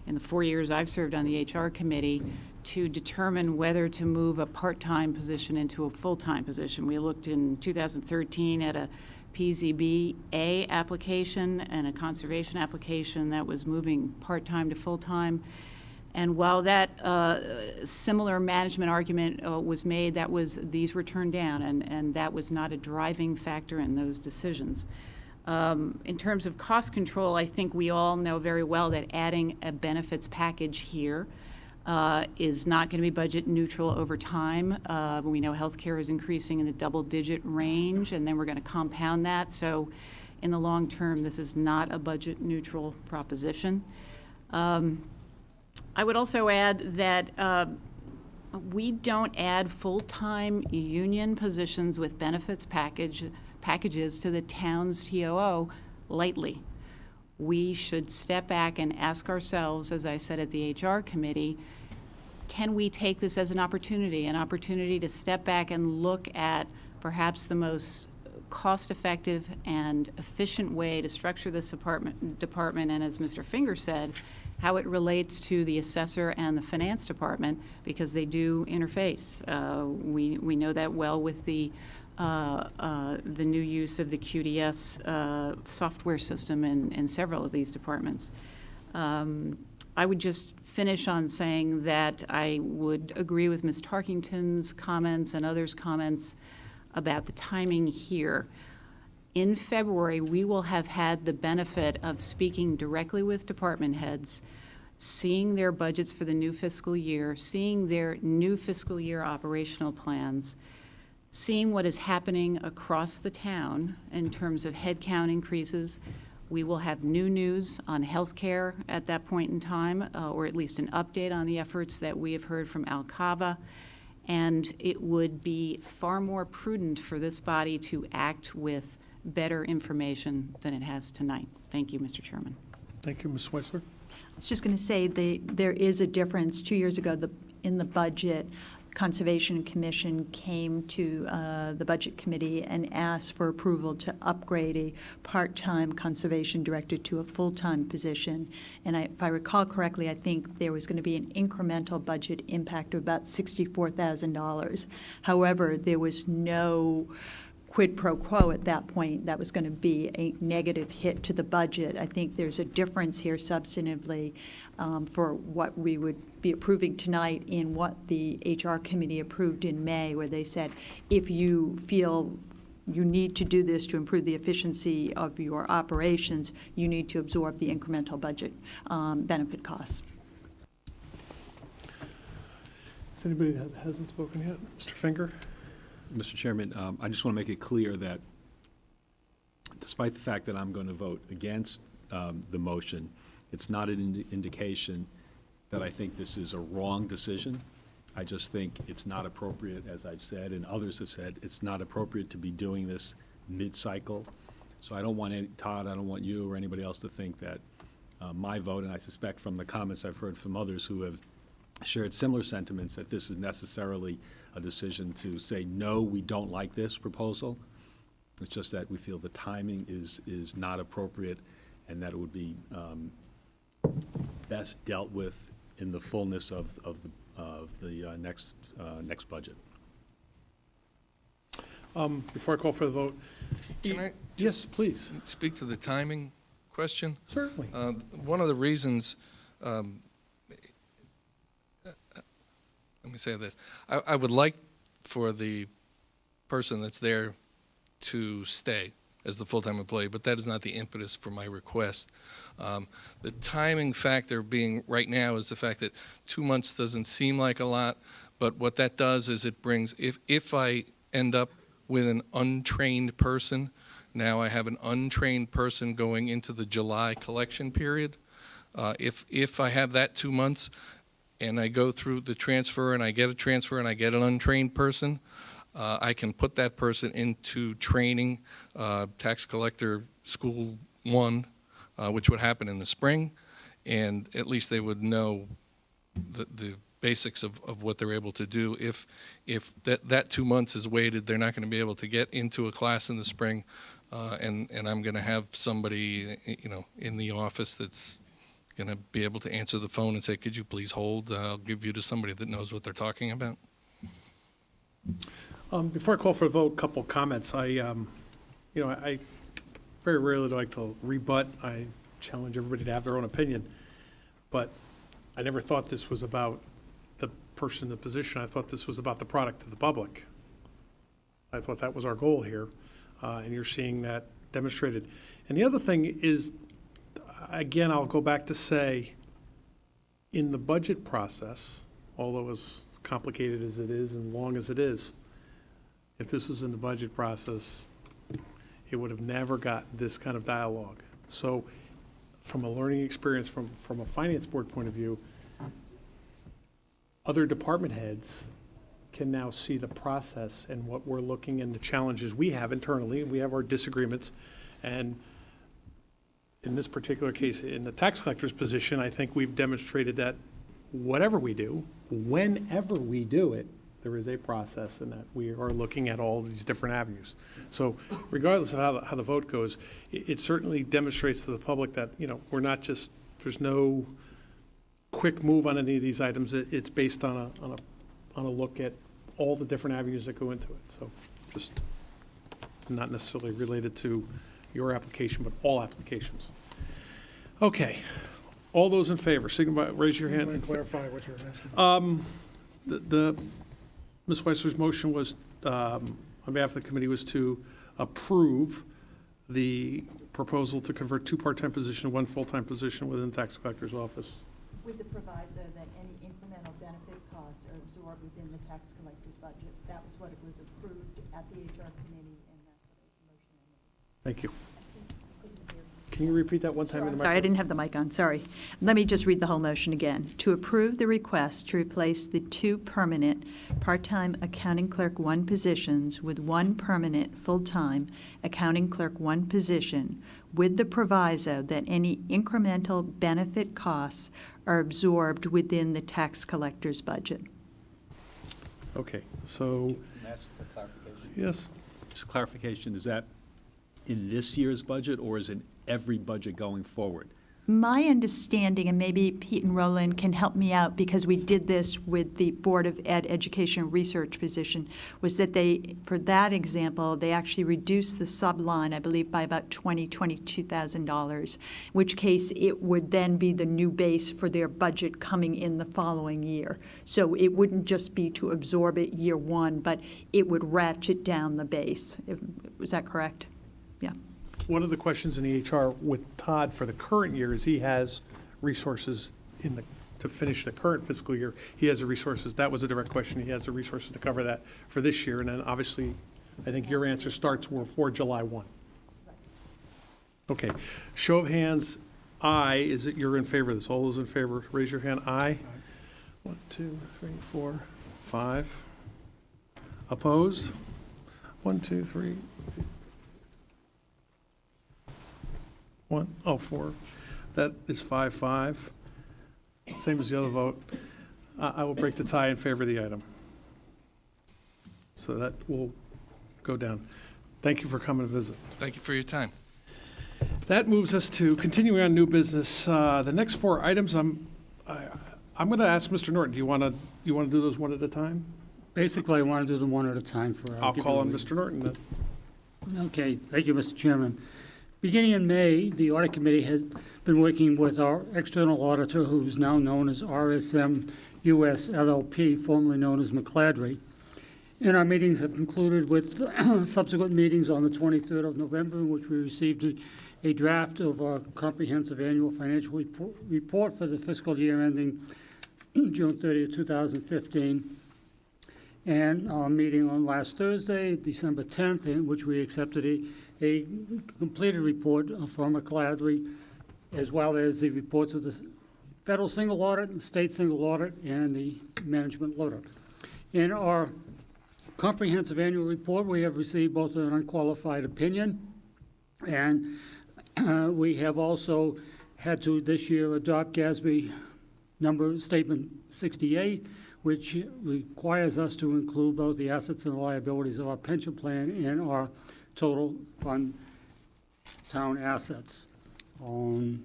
in the 4 years I've served on the HR committee to determine whether to move a part-time position into a full-time position. We looked in 2013 at a PZBA application and a conservation application that was moving part-time to full-time. And while that similar management argument was made, these were turned down, and that was not a driving factor in those decisions. In terms of cost control, I think we all know very well that adding a benefits package here is not going to be budget neutral over time. We know healthcare is increasing in the double-digit range, and then we're going to compound that. So in the long term, this is not a budget neutral proposition. I would also add that we don't add full-time union positions with benefits packages to the town's TOO lightly. We should step back and ask ourselves, as I said at the HR committee, can we take this as an opportunity to step back and look at perhaps the most cost-effective and efficient way to structure this department, and as Mr. Finger said, how it relates to the assessor and the finance department, because they do interface. We know that well with the new use of the QDS software system in several of these departments. I would just finish on saying that I would agree with Ms. Tarkington's comments and others' comments about the timing here. In February, we will have had the benefit of speaking directly with department heads, seeing their budgets for the new fiscal year, seeing their new fiscal year operational plans, seeing what is happening across the town in terms of headcount increases. We will have new news on healthcare at that point in time, or at least an update on the efforts that we have heard from Alcava. And it would be far more prudent for this body to act with better information than it has tonight. Thank you, Mr. Chairman. Thank you, Ms. Weisler. I was just going to say there is a difference. 2 years ago, in the budget, Conservation Commission came to the Budget Committee and asked for approval to upgrade a part-time conservation director to a full-time position. And if I recall correctly, I think there was going to be an incremental budget impact of about $64,000. However, there was no quid pro quo at that point. That was going to be a negative hit to the budget. I think there's a difference here substantively for what we would be approving tonight in what the HR committee approved in May, where they said, if you feel you need to do this to improve the efficiency of your operations, you need to absorb the incremental budget benefit costs. Is anybody that hasn't spoken yet? Mr. Finger? Mr. Chairman, I just want to make it clear that despite the fact that I'm going to vote against the motion, it's not an indication that I think this is a wrong decision. I just think it's not appropriate, as I've said and others have said, it's not appropriate to be doing this mid-cycle. So I don't want Todd, I don't want you or anybody else to think that my vote, and I suspect from the comments I've heard from others who have shared similar sentiments, that this is necessarily a decision to say, no, we don't like this proposal. It's just that we feel the timing is not appropriate and that it would be best dealt with in the fullness of the next budget. Before I call for the vote. Can I Yes, just please. speak to the timing question? Certainly. One of the reasons, let me say this, I would like for the person that's there to stay as the full-time employee, but that is not the impetus for my request. The timing factor being right now is the fact that 2 months doesn't seem like a lot, but what that does is it brings, if I end up with an untrained person, now I have an untrained person going into the July collection period. If I have that 2 months and I go through the transfer and I get a transfer and I get an untrained person, I can put that person into training, tax collector school 1, which would happen in the spring, and at least they would know the basics of what they're able to do. If that 2 months is waited, they're not going to be able to get into a class in the spring, and I'm going to have somebody, in the office that's going to be able to answer the phone and say, could you please hold? I'll give you to somebody that knows what they're talking about. Before I call for a vote, a couple comments. I very rarely like to rebut. I challenge everybody to have their own opinion. But I never thought this was about the person in the position. I thought this was about the product to the public. I thought that was our goal here, and you're seeing that demonstrated. And the other thing is, again, I'll go back to say, in the budget process, although as complicated as it is and long as it is, if this was in the budget process, it would have never gotten this kind of dialogue. So from a learning experience, from a finance board point of view, other department heads can now see the process and what we're looking and the challenges we have internally. We have our disagreements. And in this particular case, in the tax collector's position, I think we've demonstrated that whatever we do, whenever we do it, there is a process and that we are looking at all these different avenues. So regardless of how the vote goes, it certainly demonstrates to the public that, we're not just, there's no quick move on any of these items. It's based on a look at all the different avenues that go into it. So just not necessarily related to your application, but all applications. Okay. All those in favor, signify, raise your hand. I want to clarify what you're asking. Ms. Weissler's motion was, on behalf of the committee, was to approve the proposal to convert 2 part-time positions to 1 full-time position within the tax collector's office. With the proviso that any incremental benefit costs are absorbed within the tax collector's budget. That was what it was approved at the HR committee, and that's what the motion is. Thank you. Can you repeat that one time? Sorry, I didn't have the mic on, sorry. Let me just read the whole motion again. To approve the request to replace the 2 permanent part-time accounting clerk 1 positions with 1 permanent full-time accounting clerk 1 position, with the proviso that any incremental benefit costs are absorbed within the tax collector's budget. Okay, so, Can I ask for clarification? yes. Just clarification, is that in this year's budget or is it every budget going forward? My understanding, and maybe Pete and Roland can help me out because we did this with the Board of Ed Education Research position, was that they, for that example, they actually reduced the subline, I believe, by about $22,000, in which case it would then be the new base for their budget coming in the following year. So it wouldn't just be to absorb it year 1, but it would ratchet down the base. Was that correct? Yeah. One of the questions in the HR with Todd for the current year is he has resources to finish the current fiscal year. He has the resources. That was a direct question. He has the resources to cover that for this year. And then obviously, I think your answer starts before July 1. Okay. Show of hands, aye. Is it you're in favor of this? All those in favor, raise your hand. Aye. 1, 2, 3, 4, 5. Opposed? 1, 2, 3. 4. That is 5-5. Same as the other vote. I will break the tie in favor of the item. So that will go down. Thank you for coming to visit. Thank you for your time. That moves us to continuing on new business. The next 4 items, I'm going to ask Mr. Norton. Do you want to do those one at a time? Basically, I want to do them one at a time for. I'll give call you on a- Mr. Norton then. Okay, thank you, Mr. Chairman. Beginning in May, the Audit Committee has been working with our external auditor, who's now known as RSM US LLP, formerly known as McCladrey. And our meetings have concluded with subsequent meetings on the 23rd of November, in which we received a draft of our comprehensive annual financial report for the fiscal year ending June 30th, 2015. And our meeting on last Thursday, December 10th, in which we accepted a completed report from McCladrey, as well as the reports of the federal single audit, and state single audit, and the management letter. In our comprehensive annual report, we have received both an unqualified opinion, and we have also had to this year adopt GASB number statement 68, which requires us to include both the assets and liabilities of our pension plan and our total fund town assets. And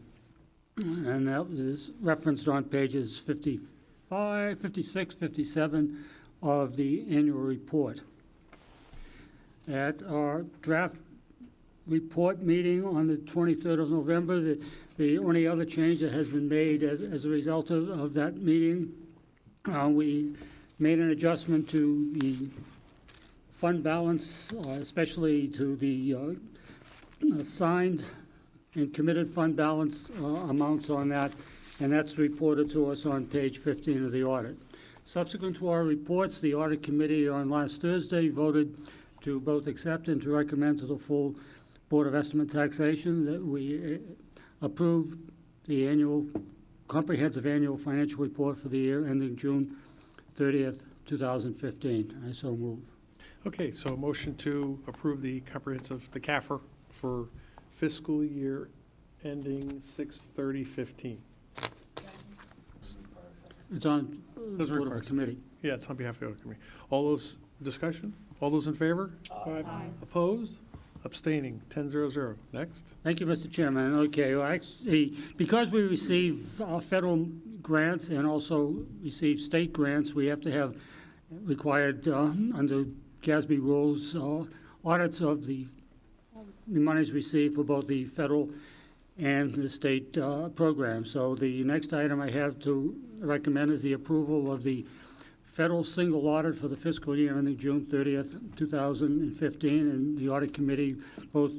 that is referenced on pages 55, 56, 57 of the annual report. At our draft report meeting on the 23rd of November, the only other change that has been made as a result of that meeting, we made an adjustment to the fund balance, especially to the assigned and committed fund balance amounts on that, and that's reported to us on page 15 of the audit. Subsequent to our reports, the Audit Committee on last Thursday voted to both accept and to recommend to the full Board of Estimate Taxation that we approve the comprehensive annual financial report for the year ending June 30th, 2015. I so move. Okay, so a motion to approve the CAFR for fiscal year ending 6/30/15. It's on Doesn't Board require of Committee. Yeah, it's on behalf of the audit committee. All those, discussion? All those in favor? Aye. Opposed? Abstaining? 10-0-0. Next. Thank you, Mr. Chairman. Okay, well, actually, because we receive federal grants and also receive state grants, we have to have required, under GASB rules, audits of the monies received for both the federal and the state programs. So the next item I have to recommend is the approval of the federal single audit for the fiscal year ending June 30th, 2015, and the Audit Committee both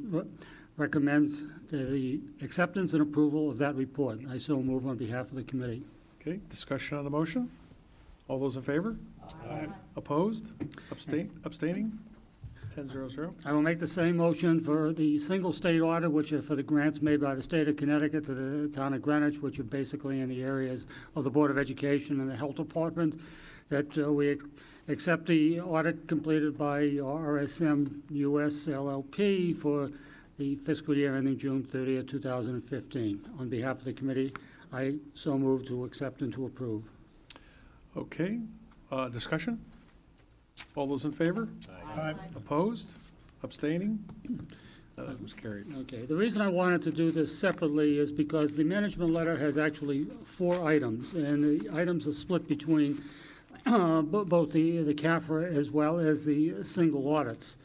recommends the acceptance and approval of that report. I so move on behalf of the committee. Okay, discussion on the motion? All those in favor? Aye. Opposed? Abstaining? 10-0-0. I will make the same motion for the single state audit, which are for the grants made by the state of Connecticut to the town of Greenwich, which are basically in the areas of the Board of Education and the Health Department, that we accept the audit completed by RSM US LLP for the fiscal year ending June 30th, 2015. On behalf of the committee, I so move to accept and to approve. Okay, discussion? All those in favor? Aye. Opposed? Abstaining? That was carried. Okay, the reason I wanted to do this separately is because the management letter has actually 4 items, and the items are split between both the CAFRA as well as the single audits.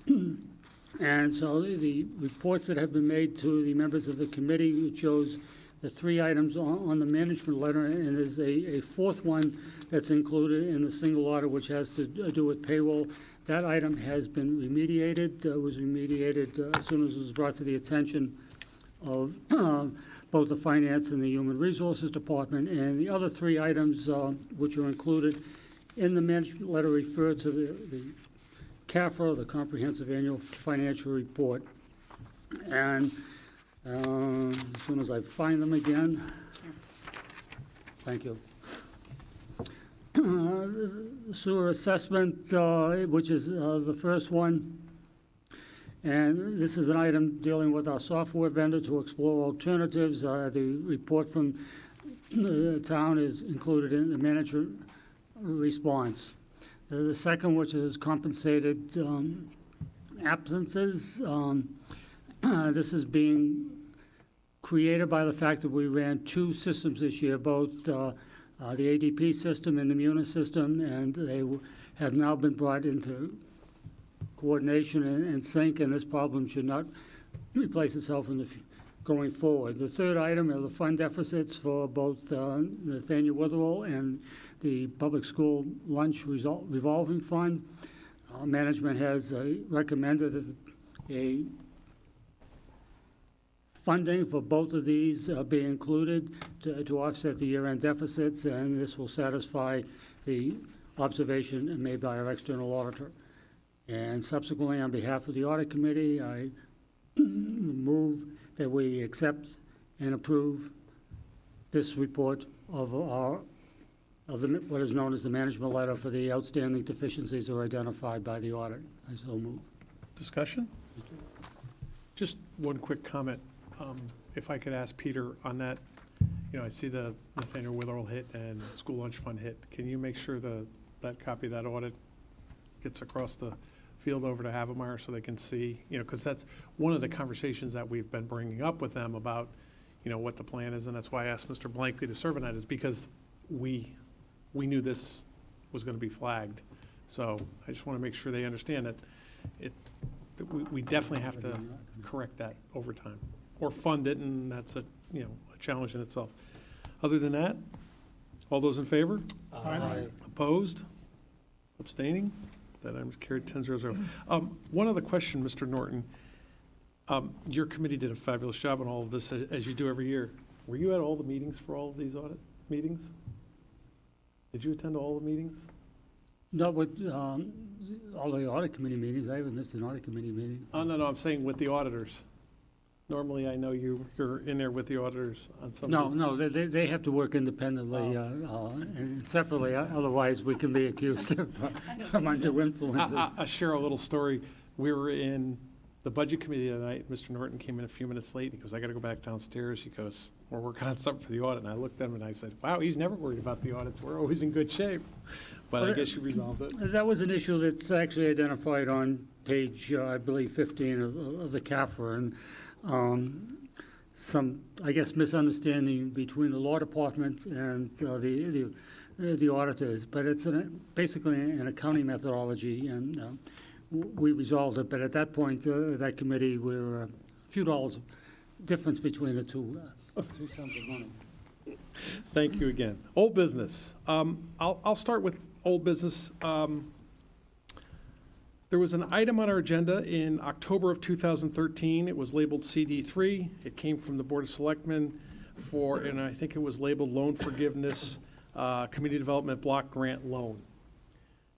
And so the reports that have been made to the members of the committee, it shows the 3 items on the management letter, and there's a 4th one that's included in the single audit, which has to do with payroll. That item has been remediated, was remediated as soon as it was brought to the attention of both the Finance and the Human Resources Department. And the other 3 items which are included in the management letter refer to the CAFRA, the Comprehensive Annual Financial Report. And as soon as I find them again, thank you. Sewer assessment, which is the first one. And this is an item dealing with our software vendor to explore alternatives. The report from the town is included in the manager response. The second, which is compensated absences, this is being created by the fact that we ran 2 systems this year, both the ADP system and the MUNIS system, and they have now been brought into coordination and sync, and this problem should not replace itself going forward. The third item are the fund deficits for both Nathaniel Witherell and the public school lunch revolving fund. Management has recommended that a funding for both of these be included to offset the year-end deficits, and this will satisfy the observation made by our external auditor. And subsequently, on behalf of the audit committee, I move that we accept and approve this report of what is known as the management letter for the outstanding deficiencies that were identified by the audit. I so move. Discussion? Just one quick comment. If I could ask Peter on that, I see the Nathaniel Witherell hit and school lunch fund hit. Can you make sure that copy of that audit gets across the field over to Havemeyer so they can see, because that's one of the conversations that we've been bringing up with them about, what the plan is, and that's why I asked Mr. Blankley to serve on that, is because we knew this was going to be flagged. So I just want to make sure they understand that we definitely have to correct that over time, or fund it, and that's a challenge in itself. Other than that, all those in favor? Aye. Opposed? Abstaining? That item is carried 10-0-0. One other question, Mr. Norton. Your committee did a fabulous job on all of this, as you do every year. Were you at all the meetings for all of these audit meetings? Did you attend all the meetings? Not with all the audit committee meetings. I haven't missed an audit committee meeting. Oh, no, I'm saying with the auditors. Normally, I know you're in there with the auditors on some. No, they have to work independently and separately. Otherwise, we can be accused of some undue influences. I'll share a little story. We were in the budget committee the other night. Mr. Norton came in a few minutes late. He goes, I got to go back downstairs. He goes, we're working on something for the audit. And I looked at him and I said, wow, he's never worried about the audits. We're always in good shape. But I guess you resolved it. That was an issue that's actually identified on page, I believe, 15 of the CAFRA. And some, I guess, misunderstanding between the law department and the auditors, but it's basically an accounting methodology, and we resolved it. But at that point, that committee, were a few dollars difference between the two sums of money. Thank you again. Old business. I'll start with old business. There was an item on our agenda in October of 2013. It was labeled CD3. It came from the Board of Selectmen and I think it was labeled Loan Forgiveness Community Development Block Grant Loan.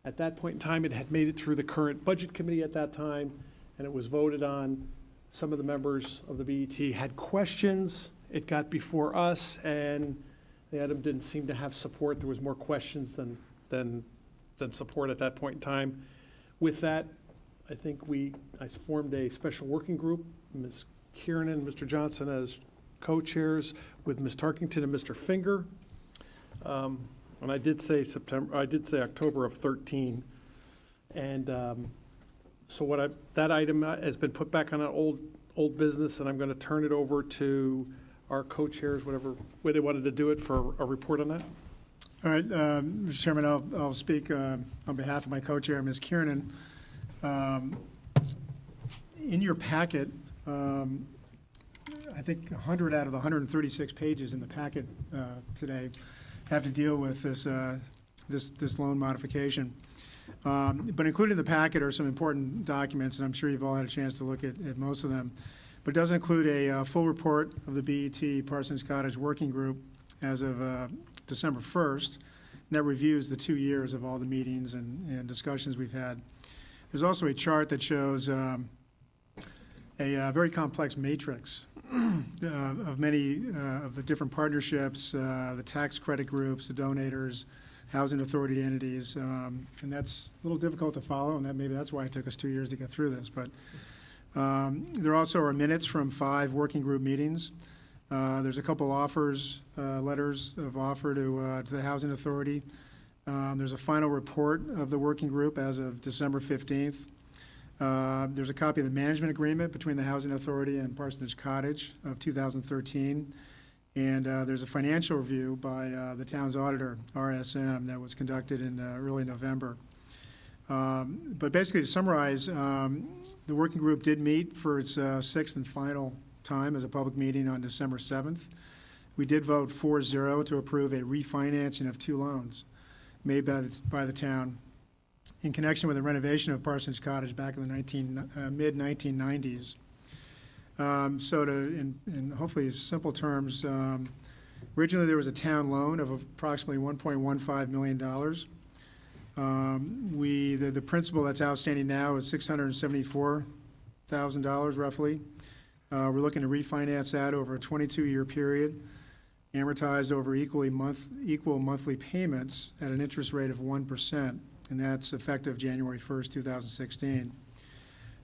At that point in time, it had made it through the current budget committee at that time, and it was voted on. Some of the members of the BET had questions. It got before us, and the item didn't seem to have support. There was more questions than support at that point in time. With that, I think I formed a special working group, Ms. Kieran and Mr. Johnson as co-chairs, with Ms. Tarkington and Mr. Finger. And I did say October of 13. And so that item has been put back on an old business, and I'm going to turn it over to our co-chairs, whatever way they wanted to do it, for a report on that. All right, Mr. Chairman, I'll speak on behalf of my co-chair, Ms. Kiernan. In your packet, I think 100 out of the 136 pages in the packet today have to deal with this loan modification. But included in the packet are some important documents, and I'm sure you've all had a chance to look at most of them. But it does include a full report of the BET Parsonage Cottage Working Group as of December 1st, and that reviews the 2 years of all the meetings and discussions we've had. There's also a chart that shows a very complex matrix of many of the different partnerships, the tax credit groups, the donators, housing authority entities, and that's a little difficult to follow, and maybe that's why it took us 2 years to get through this. But there also are minutes from 5 working group meetings. There's a couple offers, letters of offer to the Housing Authority. There's a final report of the working group as of December 15th. There's a copy of the management agreement between the Housing Authority and Parsonage Cottage of 2013. And there's a financial review by the town's auditor, RSM, that was conducted in early November. But basically, to summarize, the working group did meet for its sixth and final time as a public meeting on December 7th. We did vote 4-0 to approve a refinancing of 2 loans made by the town in connection with the renovation of Parsons Cottage back in the mid-1990s. So in hopefully simple terms, originally there was a town loan of approximately $1.15 million. The principal that's outstanding now is $674,000 roughly. We're looking to refinance that over a 22-year period, amortized over equal monthly payments at an interest rate of 1%, and that's effective January 1st, 2016.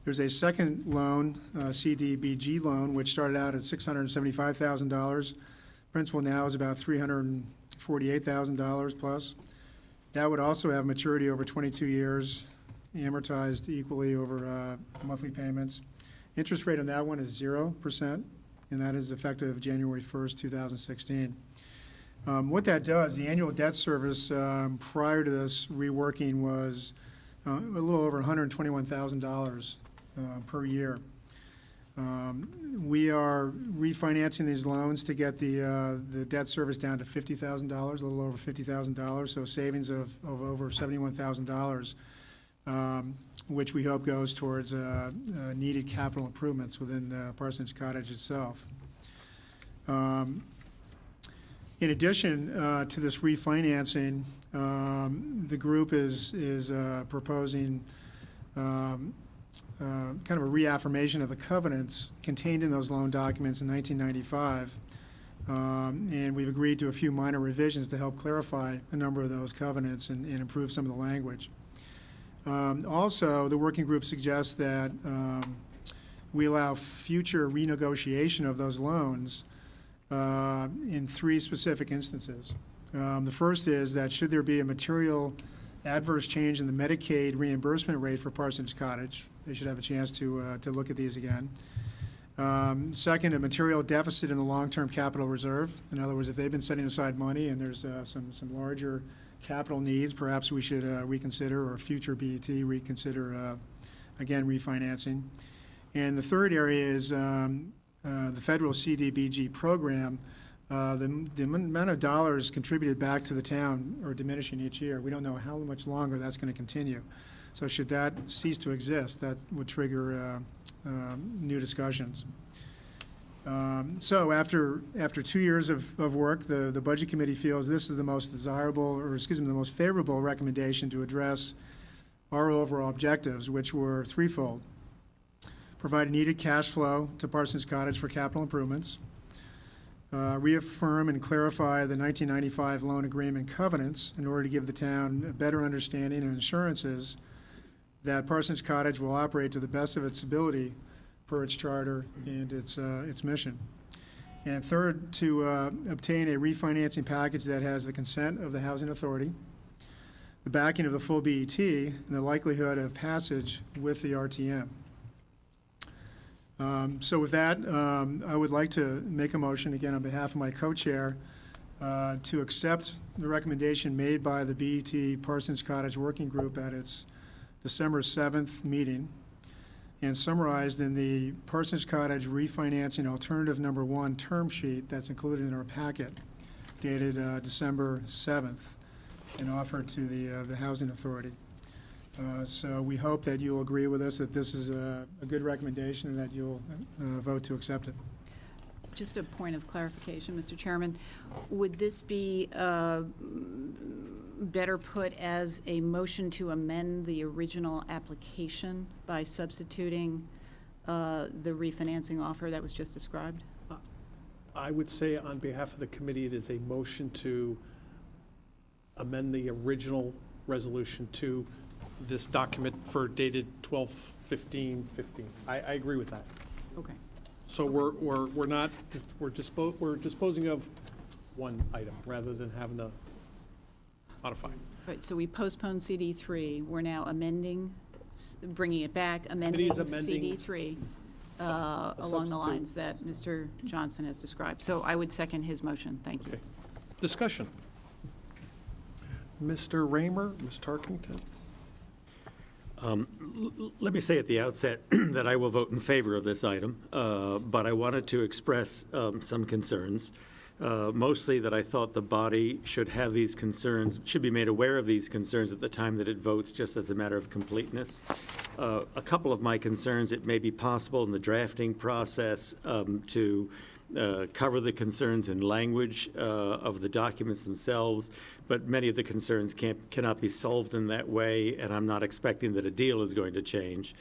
There's a second loan, CDBG loan, which started out at $675,000. Principal now is about $348,000 plus. That would also have maturity over 22 years, amortized equally over monthly payments. Interest rate on that one is 0%, and that is effective January 1st, 2016. What that does, the annual debt service prior to this reworking was a little over $121,000 per year. We are refinancing these loans to get the debt service down to $50,000, a little over $50,000, so savings of over $71,000, which we hope goes towards needed capital improvements within Parsons Cottage itself. In addition to this refinancing, the group is proposing kind of a reaffirmation of the covenants contained in those loan documents in 1995. And we've agreed to a few minor revisions to help clarify a number of those covenants and improve some of the language. Also, the working group suggests that we allow future renegotiation of those loans in 3 specific instances. The first is that should there be a material adverse change in the Medicaid reimbursement rate for Parsons Cottage, they should have a chance to look at these again. Second, a material deficit in the long-term capital reserve. In other words, if they've been setting aside money and there's some larger capital needs, perhaps we should reconsider, or future BET reconsider, again, refinancing. And the third area is the federal CDBG program. The amount of dollars contributed back to the town are diminishing each year. We don't know how much longer that's going to continue. So should that cease to exist, that would trigger new discussions. So after 2 years of work, the Budget Committee feels this is the most desirable, or excuse me, the most favorable recommendation to address our overall objectives, which were threefold. Provide needed cash flow to Parsons Cottage for capital improvements. Reaffirm and clarify the 1995 loan agreement covenants in order to give the town a better understanding and assurances that Parsons Cottage will operate to the best of its ability per its charter and its mission. And third, to obtain a refinancing package that has the consent of the Housing Authority, the backing of the full BET, and the likelihood of passage with the RTM. So with that, I would like to make a motion, again, on behalf of my co-chair, to accept the recommendation made by the BET Parsons Cottage Working Group at its December 7th meeting, and summarized in the Parsons Cottage Refinancing Alternative Number 1 term sheet that's included in our packet, dated December 7th, and offered to the Housing Authority. So we hope that you'll agree with us that this is a good recommendation and that you'll vote to accept it. Just a point of clarification, Mr. Chairman. Would this be better put as a motion to amend the original application by substituting the refinancing offer that was just described? I would say on behalf of the committee, it is a motion to amend the original resolution to this document for dated 12/15/15. I agree with that. Okay. So we're not, we're disposing of one item rather than having to modify. Right, so we postponed CD3. We're now amending, bringing it back, amending CD3 along the lines that Mr. Johnson has described. So I would second his motion. Thank you. Okay. Discussion. Mr. Raymer, Ms. Tarkington. Let me say at the outset that I will vote in favor of this item, but I wanted to express some concerns. Mostly that I thought the body should have these concerns, should be made aware of these concerns at the time that it votes, just as a matter of completeness. A couple of my concerns, it may be possible in the drafting process to cover the concerns in language of the documents themselves, but many of the concerns cannot be solved in that way, and I'm not expecting that a deal is going to change.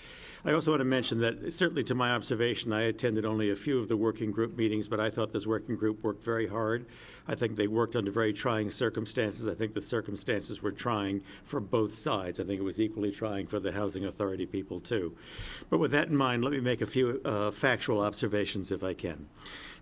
I also want to mention that, certainly to my observation, I attended only a few of the working group meetings, but I thought this working group worked very hard. I think they worked under very trying circumstances. I think the circumstances were trying for both sides. I think it was equally trying for the Housing Authority people, too. But with that in mind, let me make a few factual observations, if I can.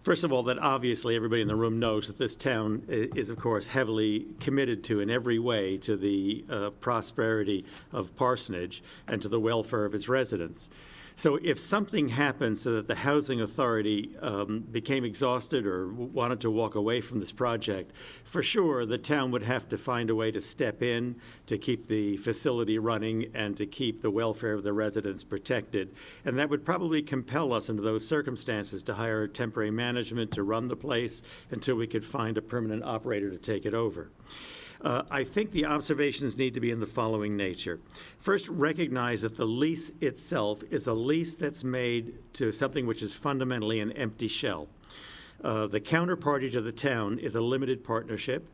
First of all, that obviously everybody in the room knows that this town is, of course, heavily committed to, in every way, to the prosperity of Parsonage and to the welfare of its residents. So if something happens so that the Housing Authority became exhausted or wanted to walk away from this project, for sure the town would have to find a way to step in to keep the facility running and to keep the welfare of the residents protected. And that would probably compel us under those circumstances to hire temporary management to run the place until we could find a permanent operator to take it over. I think the observations need to be in the following nature. First, recognize that the lease itself is a lease that's made to something which is fundamentally an empty shell. The counterparty to the town is a limited partnership.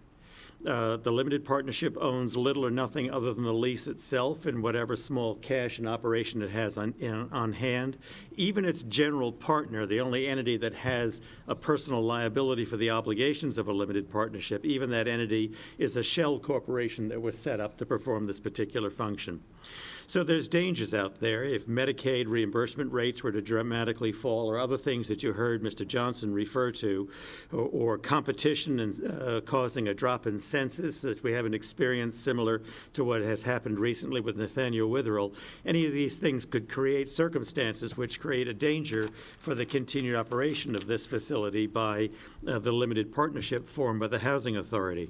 The limited partnership owns little or nothing other than the lease itself and whatever small cash and operation it has on hand. Even its general partner, the only entity that has a personal liability for the obligations of a limited partnership, even that entity is a shell corporation that was set up to perform this particular function. So there's dangers out there if Medicaid reimbursement rates were to dramatically fall, or other things that you heard Mr. Johnson refer to, or competition and causing a drop in census that we haven't experienced, similar to what has happened recently with Nathaniel Witherell. Any of these things could create circumstances which create a danger for the continued operation of this facility by the limited partnership formed by the Housing Authority.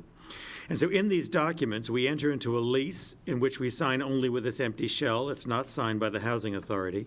And so in these documents, we enter into a lease in which we sign only with this empty shell. It's not signed by the Housing Authority.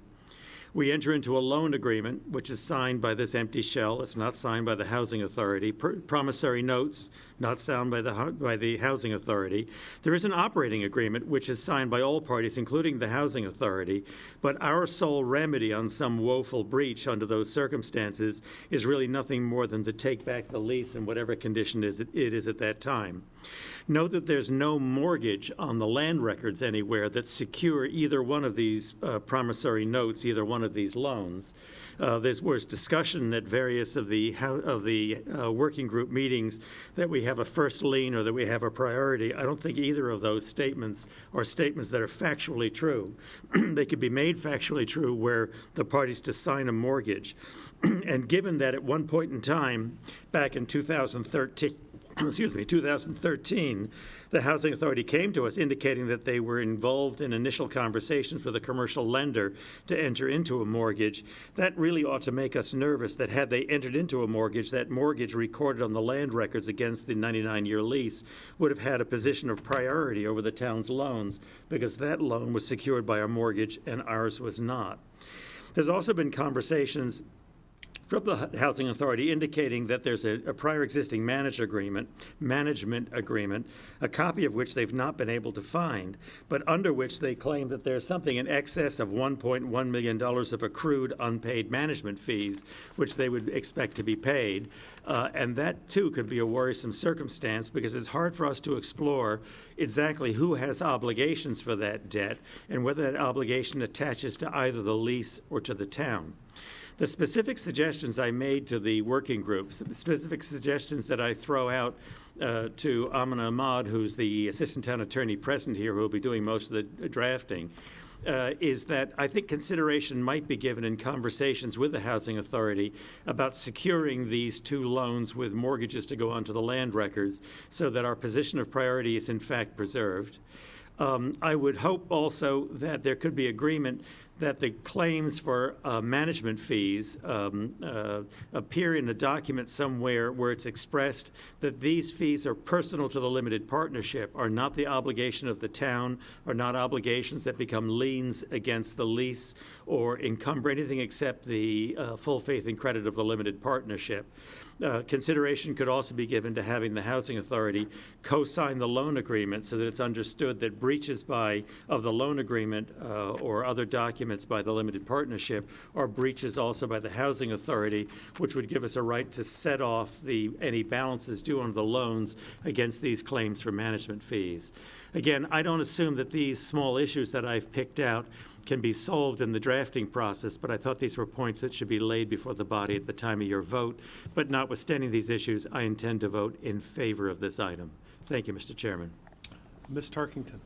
We enter into a loan agreement, which is signed by this empty shell. It's not signed by the Housing Authority. Promissory notes, not signed by the Housing Authority. There is an operating agreement, which is signed by all parties, including the Housing Authority. But our sole remedy on some woeful breach under those circumstances is really nothing more than to take back the lease in whatever condition it is at that time. Note that there's no mortgage on the land records anywhere that secure either one of these promissory notes, either one of these loans. There was discussion at various of the working group meetings that we have a first lien or that we have a priority. I don't think either of those statements are statements that are factually true. They could be made factually true where the parties to sign a mortgage. And given that at one point in time, back in 2013, the Housing Authority came to us indicating that they were involved in initial conversations with a commercial lender to enter into a mortgage. That really ought to make us nervous that had they entered into a mortgage, that mortgage recorded on the land records against the 99-year lease would have had a position of priority over the town's loans because that loan was secured by a mortgage and ours was not. There's also been conversations from the Housing Authority indicating that there's a prior existing management agreement, a copy of which they've not been able to find, but under which they claim that there's something in excess of $1.1 million of accrued unpaid management fees, which they would expect to be paid. And that, too, could be a worrisome circumstance because it's hard for us to explore exactly who has obligations for that debt and whether that obligation attaches to either the lease or to the town. The specific suggestions I made to the working group, specific suggestions that I throw out to Amina Ahmad, who's the assistant town attorney present here, who will be doing most of the drafting, is that I think consideration might be given in conversations with the Housing Authority about securing these two loans with mortgages to go onto the land records so that our position of priority is in fact preserved. I would hope also that there could be agreement that the claims for management fees appear in a document somewhere where it's expressed that these fees are personal to the limited partnership, are not the obligation of the town, are not obligations that become liens against the lease or encumber anything except the full faith and credit of the limited partnership. Consideration could also be given to having the housing authority co-sign the loan agreement so that it's understood that breaches of the loan agreement or other documents by the limited partnership are breaches also by the housing authority, which would give us a right to set off any balances due on the loans against these claims for management fees. Again, I don't assume that these small issues that I've picked out can be solved in the drafting process, but I thought these were points that should be laid before the body at the time of your vote. But notwithstanding these issues, I intend to vote in favor of this item. Thank you, Mr. Chairman. Ms. Tarkington.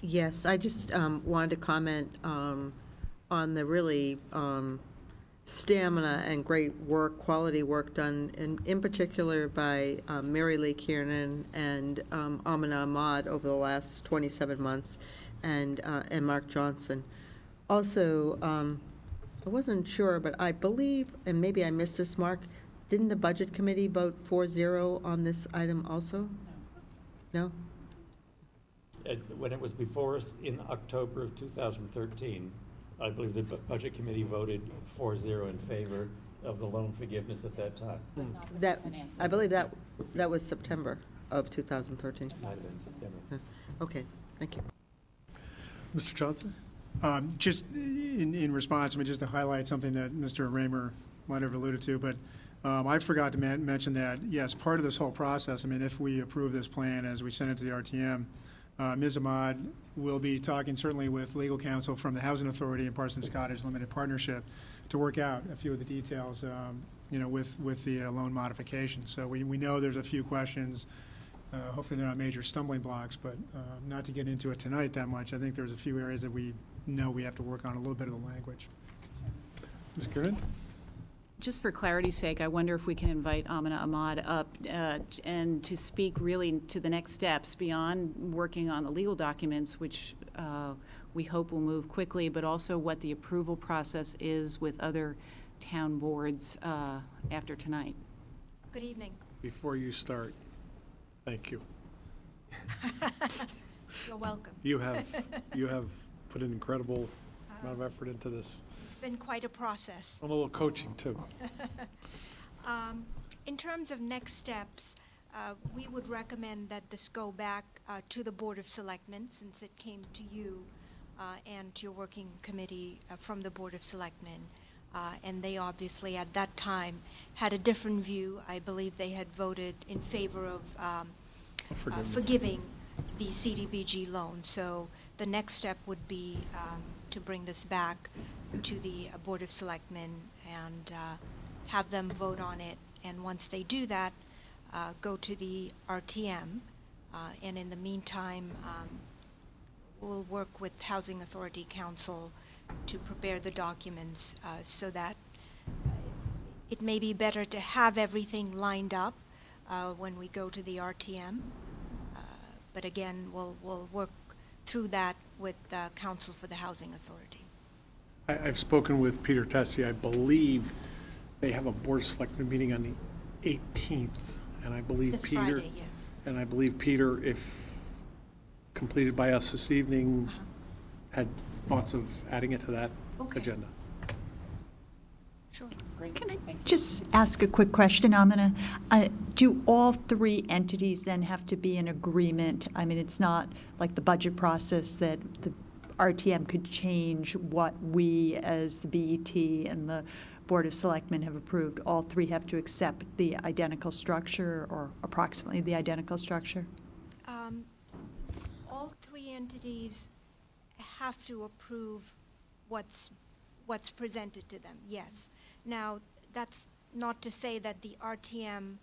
Yes, I just wanted to comment on the really stamina and great work, quality work done, in particular by Mary Lee Kiernan and Amina Ahmad over the last 27 months, and Mark Johnson. Also, I wasn't sure, but I believe, and maybe I missed this, Mark, didn't the Budget Committee vote 4-0 on this item also? No? When it was before us in October of 2013, I believe the Budget Committee voted 4-0 in favor of the loan forgiveness at that time. I believe that was September of 2013. Might have been September. Okay, thank you. Mr. Johnson? Just in response, I mean, just to highlight something that Mr. Raymer might have alluded to, but I forgot to mention that, yes, part of this whole process, I mean, if we approve this plan as we send it to the RTM, Ms. Ahmad will be talking certainly with legal counsel from the Housing Authority and Parsons Cottage Limited Partnership to work out a few of the details, with the loan modification. So we know there's a few questions. Hopefully they're not major stumbling blocks, but not to get into it tonight that much. I think there's a few areas that we know we have to work on a little bit of the language. Ms. Kiernan? Just for clarity's sake, I wonder if we can invite Amina Ahmad up and to speak really to the next steps beyond working on the legal documents, which we hope will move quickly, but also what the approval process is with other town boards after tonight. Good evening. Before you start, thank you. You're welcome. You have put an incredible amount of effort into this. It's been quite a process. And a little coaching, too. In terms of next steps, we would recommend that this go back to the Board of Selectmen, since it came to you and to your working committee from the Board of Selectmen. And they obviously, at that time, had a different view. I believe they had voted in favor of forgiving the CDBG loan. So the next step would be to bring this back to the Board of Selectmen and have them vote on it. And once they do that, go to the RTM. And in the meantime, we'll work with Housing Authority Council to prepare the documents so that it may be better to have everything lined up when we go to the RTM. But again, we'll work through that with Council for the Housing Authority. I've spoken with Peter Tessie. I believe they have a Board of Selectmen meeting on the 18th, and I believe This Peter. Friday, yes. And I believe Peter, if completed by us this evening, had thoughts of adding it to that agenda. Sure. Can I just ask a quick question, Amina? Do all three entities then have to be in agreement? I mean, it's not like the budget process that the RTM could change what we as the BET and the Board of Selectmen have approved. All three have to accept the identical structure or approximately the identical structure? All three entities have to approve what's presented to them, yes. Now, that's not to say that the RTM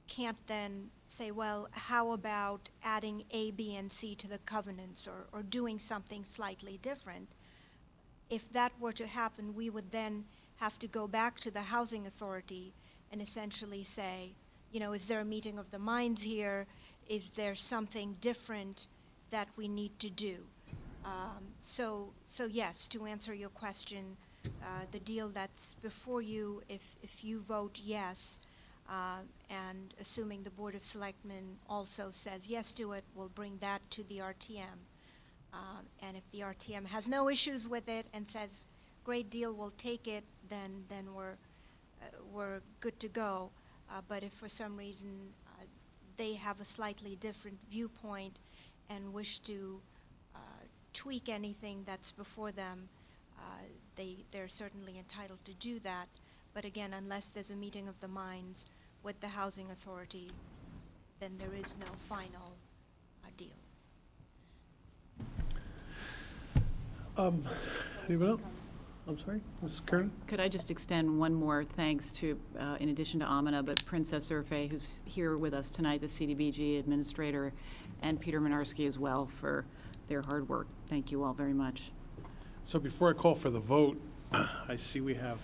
can't then say, well, how about adding A, B, and C to the covenants or doing something slightly different? If that were to happen, we would then have to go back to the Housing Authority and essentially say, is there a meeting of the minds here? Is there something different that we need to do? So yes, to answer your question, the deal that's before you, if you vote yes, and assuming the Board of Selectmen also says yes to it, we'll bring that to the RTM. And if the RTM has no issues with it and says, great deal, we'll take it, then we're good to go. But if for some reason they have a slightly different viewpoint and wish to tweak anything that's before them, they're certainly entitled to do that. But again, unless there's a meeting of the minds with the Housing Authority, then there is no final deal. Anyone else? I'm sorry, Mrs. Kern? Could I just extend one more thanks to, in addition to Amina, but Princess Urfe, who's here with us tonight, the CDBG administrator, and Peter Minarski as well for their hard work. Thank you all very much. So before I call for the vote, I see we have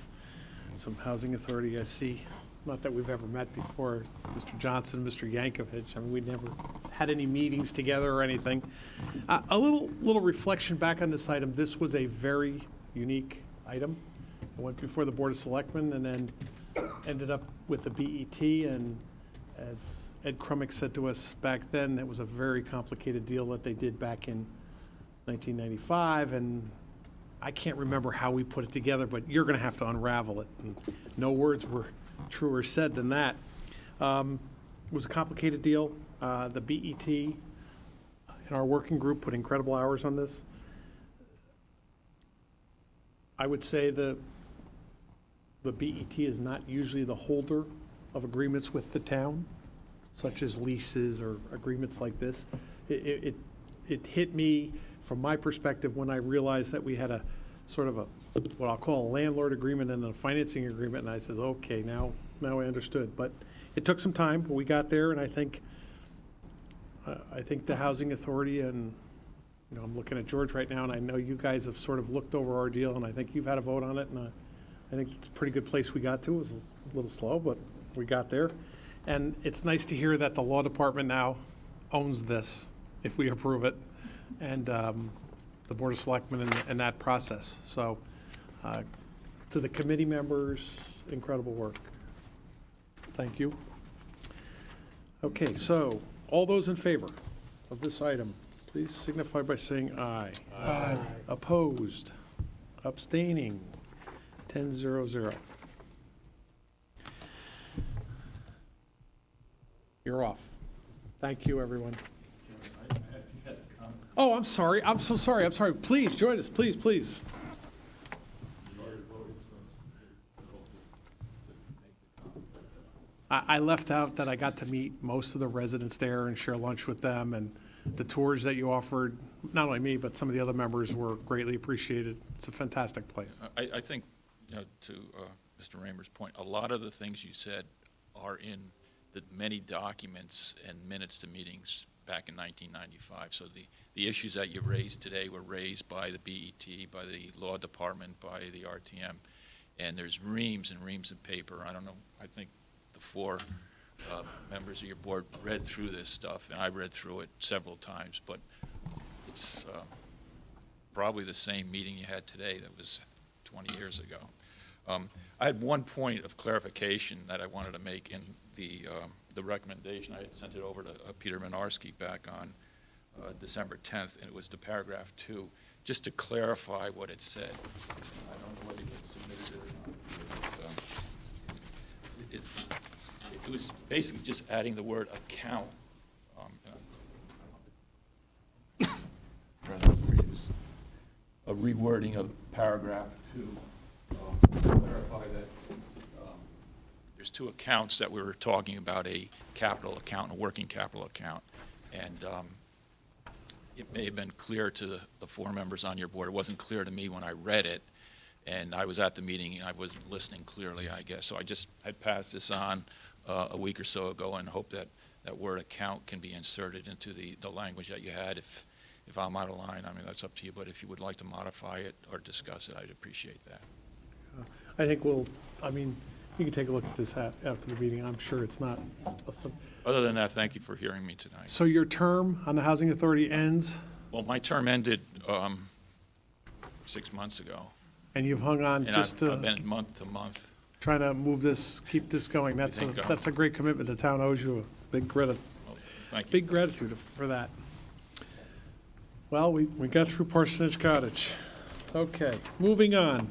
some Housing Authority. I see, not that we've ever met before, Mr. Johnson, Mr. Yankovic. I mean, we never had any meetings together or anything. A little reflection back on this item. This was a very unique item. It went before the Board of Selectmen and then ended up with the BET. And as Ed Krummick said to us back then, it was a very complicated deal that they did back in 1995. And I can't remember how we put it together, but you're going to have to unravel it. And no words were truer said than that. It was a complicated deal. The BET in our working group put incredible hours on this. I would say the BET is not usually the holder of agreements with the town, such as leases or agreements like this. It hit me from my perspective when I realized that we had a sort of what I'll call a landlord agreement and a financing agreement, and I said, okay, now I understood. But it took some time, but we got there, and I think the Housing Authority, and I'm looking at George right now, and I know you guys have sort of looked over our deal, and I think you've had a vote on it, and I think it's a pretty good place we got to. It was a little slow, but we got there. And it's nice to hear that the law department now owns this, if we approve it, and the Board of Selectmen and that process. So to the committee members, incredible work. Thank you. Okay, so all those in favor of this item, please signify by saying aye. Aye. Opposed? Abstaining? 10-0-0. You're off. Thank you, everyone. Oh, I'm sorry. I'm so sorry. I'm sorry. Please, join us. Please, please. I left out that I got to meet most of the residents there and share lunch with them, and the tours that you offered, not only me, but some of the other members were greatly appreciated. It's a fantastic place. I think, to Mr. Raymer's point, a lot of the things you said are in the many documents and minutes to meetings back in 1995. So the issues that you raised today were raised by the BET, by the law department, by the RTM, and there's reams and reams of paper. I don't know, I think the four members of your board read through this stuff, and I read through it several times, but it's probably the same meeting you had today that was 20 years ago. I had one point of clarification that I wanted to make in the recommendation. I had sent it over to Peter Minarski back on December 10th, and it was to paragraph 2, just to clarify what it said. I don't know whether you had submitted it or not. It was basically just adding the word account. A rewording of paragraph 2 to clarify that there's two accounts that we were talking about, a capital account and a working capital account. And it may have been clear to the four members on your board. It wasn't clear to me when I read it, and I was at the meeting and I wasn't listening clearly, I guess. So I passed this on a week or so ago and hope that that word account can be inserted into the language that you had. If I'm out of line, I mean, that's up to you, but if you would like to modify it or discuss it, I'd appreciate that. I think you can take a look at this after the meeting. I'm sure it's not. Other than that, thank you for hearing me tonight. So your term on the Housing Authority ends Well, my term ended 6 months ago, And you've hung on and just I've to, been month to month. trying to move this, keep this going. That's Thank God. that's a great commitment. The town owes you a big credit. Thank you. Big gratitude for that. Well, we got through Parsonage Cottage. Okay, moving on.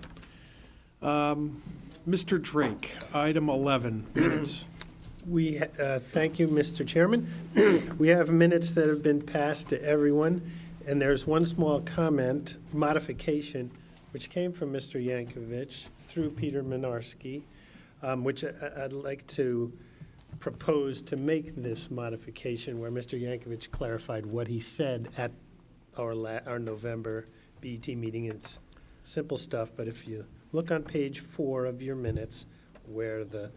Mr. Drake, item 11, minutes. Thank you, Mr. Chairman. We have minutes that have been passed to everyone, and there's one small comment, modification, which came from Mr. Yankovic through Peter Minarski, which I'd like to propose to make this modification where Mr. Yankovic clarified what he said at our November BET meeting. It's simple stuff, but if you look on page 4 of your minutes where the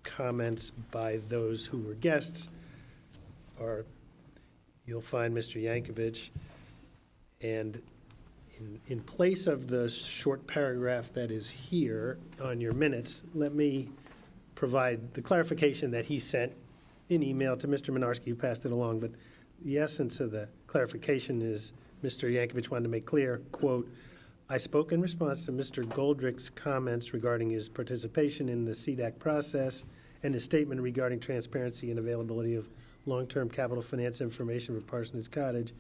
comments by those who were guests are, you'll find Mr. Yankovic. And in place of the short paragraph that is here on your minutes, let me provide the clarification that he sent in email to Mr. Minarski, who passed it along. But the essence of the clarification is Mr. Yankovic wanted to make clear, quote, I spoke in response to Mr. Goldrick's comments regarding his participation in the CDAC process and his statement regarding transparency and availability of long-term capital finance information for Parsonage Cottage.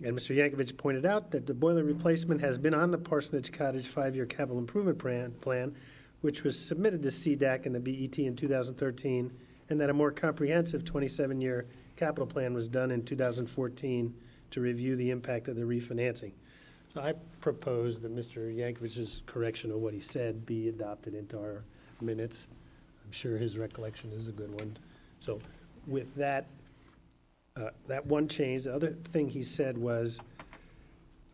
And Mr. Yankovic pointed out that the boiler replacement has been on the Parsonage Cottage 5-year capital improvement plan, which was submitted to CDAC and the BET in 2013, and that a more comprehensive 27-year capital plan was done in 2014 to review the impact of the refinancing. So I propose that Mr. Yankovic's correction of what he said be adopted into our minutes. I'm sure his recollection is a good one. So with that, that one change, the other thing he said was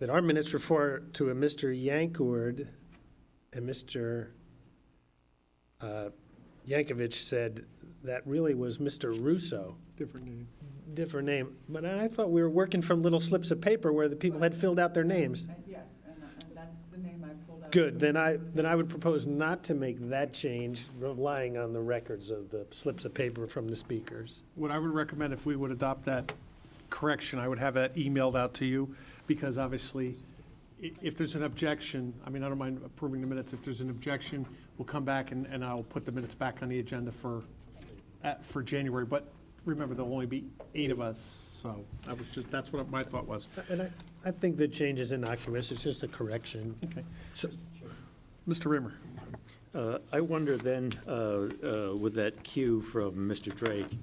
that our minutes refer to a Mr. Yankovic, and Mr. Yankovic said that really was Mr. Russo. Different name. Different name. But I thought we were working from little slips of paper where the people had filled out their names. Yes, and that's the name I pulled out. Good, then I would propose not to make that change, relying on the records of the slips of paper from the speakers. What I would recommend, if we would adopt that correction, I would have that emailed out to you, because obviously, if there's an objection, I mean, I don't mind approving the minutes. If there's an objection, we'll come back and I'll put the minutes back on the agenda for January. But remember, there'll only be 8 of us, so that's what my thought was. And I think the change is innocuous, it's just a correction. Okay. So, Mr. Rimmer. I wonder then, with that cue from Mr. Drake,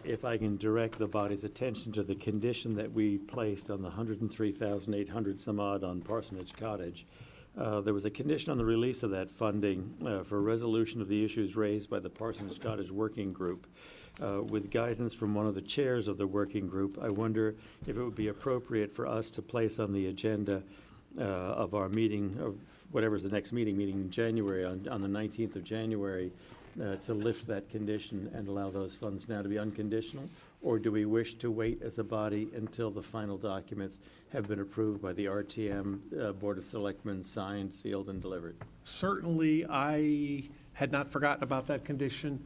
if I can direct the body's attention to the condition that we placed on the 103,800 some odd on Parsonage Cottage. There was a condition on the release of that funding for resolution of the issues raised by the Parsonage Cottage Working Group. With guidance from one of the chairs of the working group, I wonder if it would be appropriate for us to place on the agenda of our meeting, of whatever's the next meeting in January, on the 19th of January, to lift that condition and allow those funds now to be unconditional? Or do we wish to wait as a body until the final documents have been approved by the RTM Board of Selectmen, signed, sealed, and delivered? Certainly, I had not forgotten about that condition.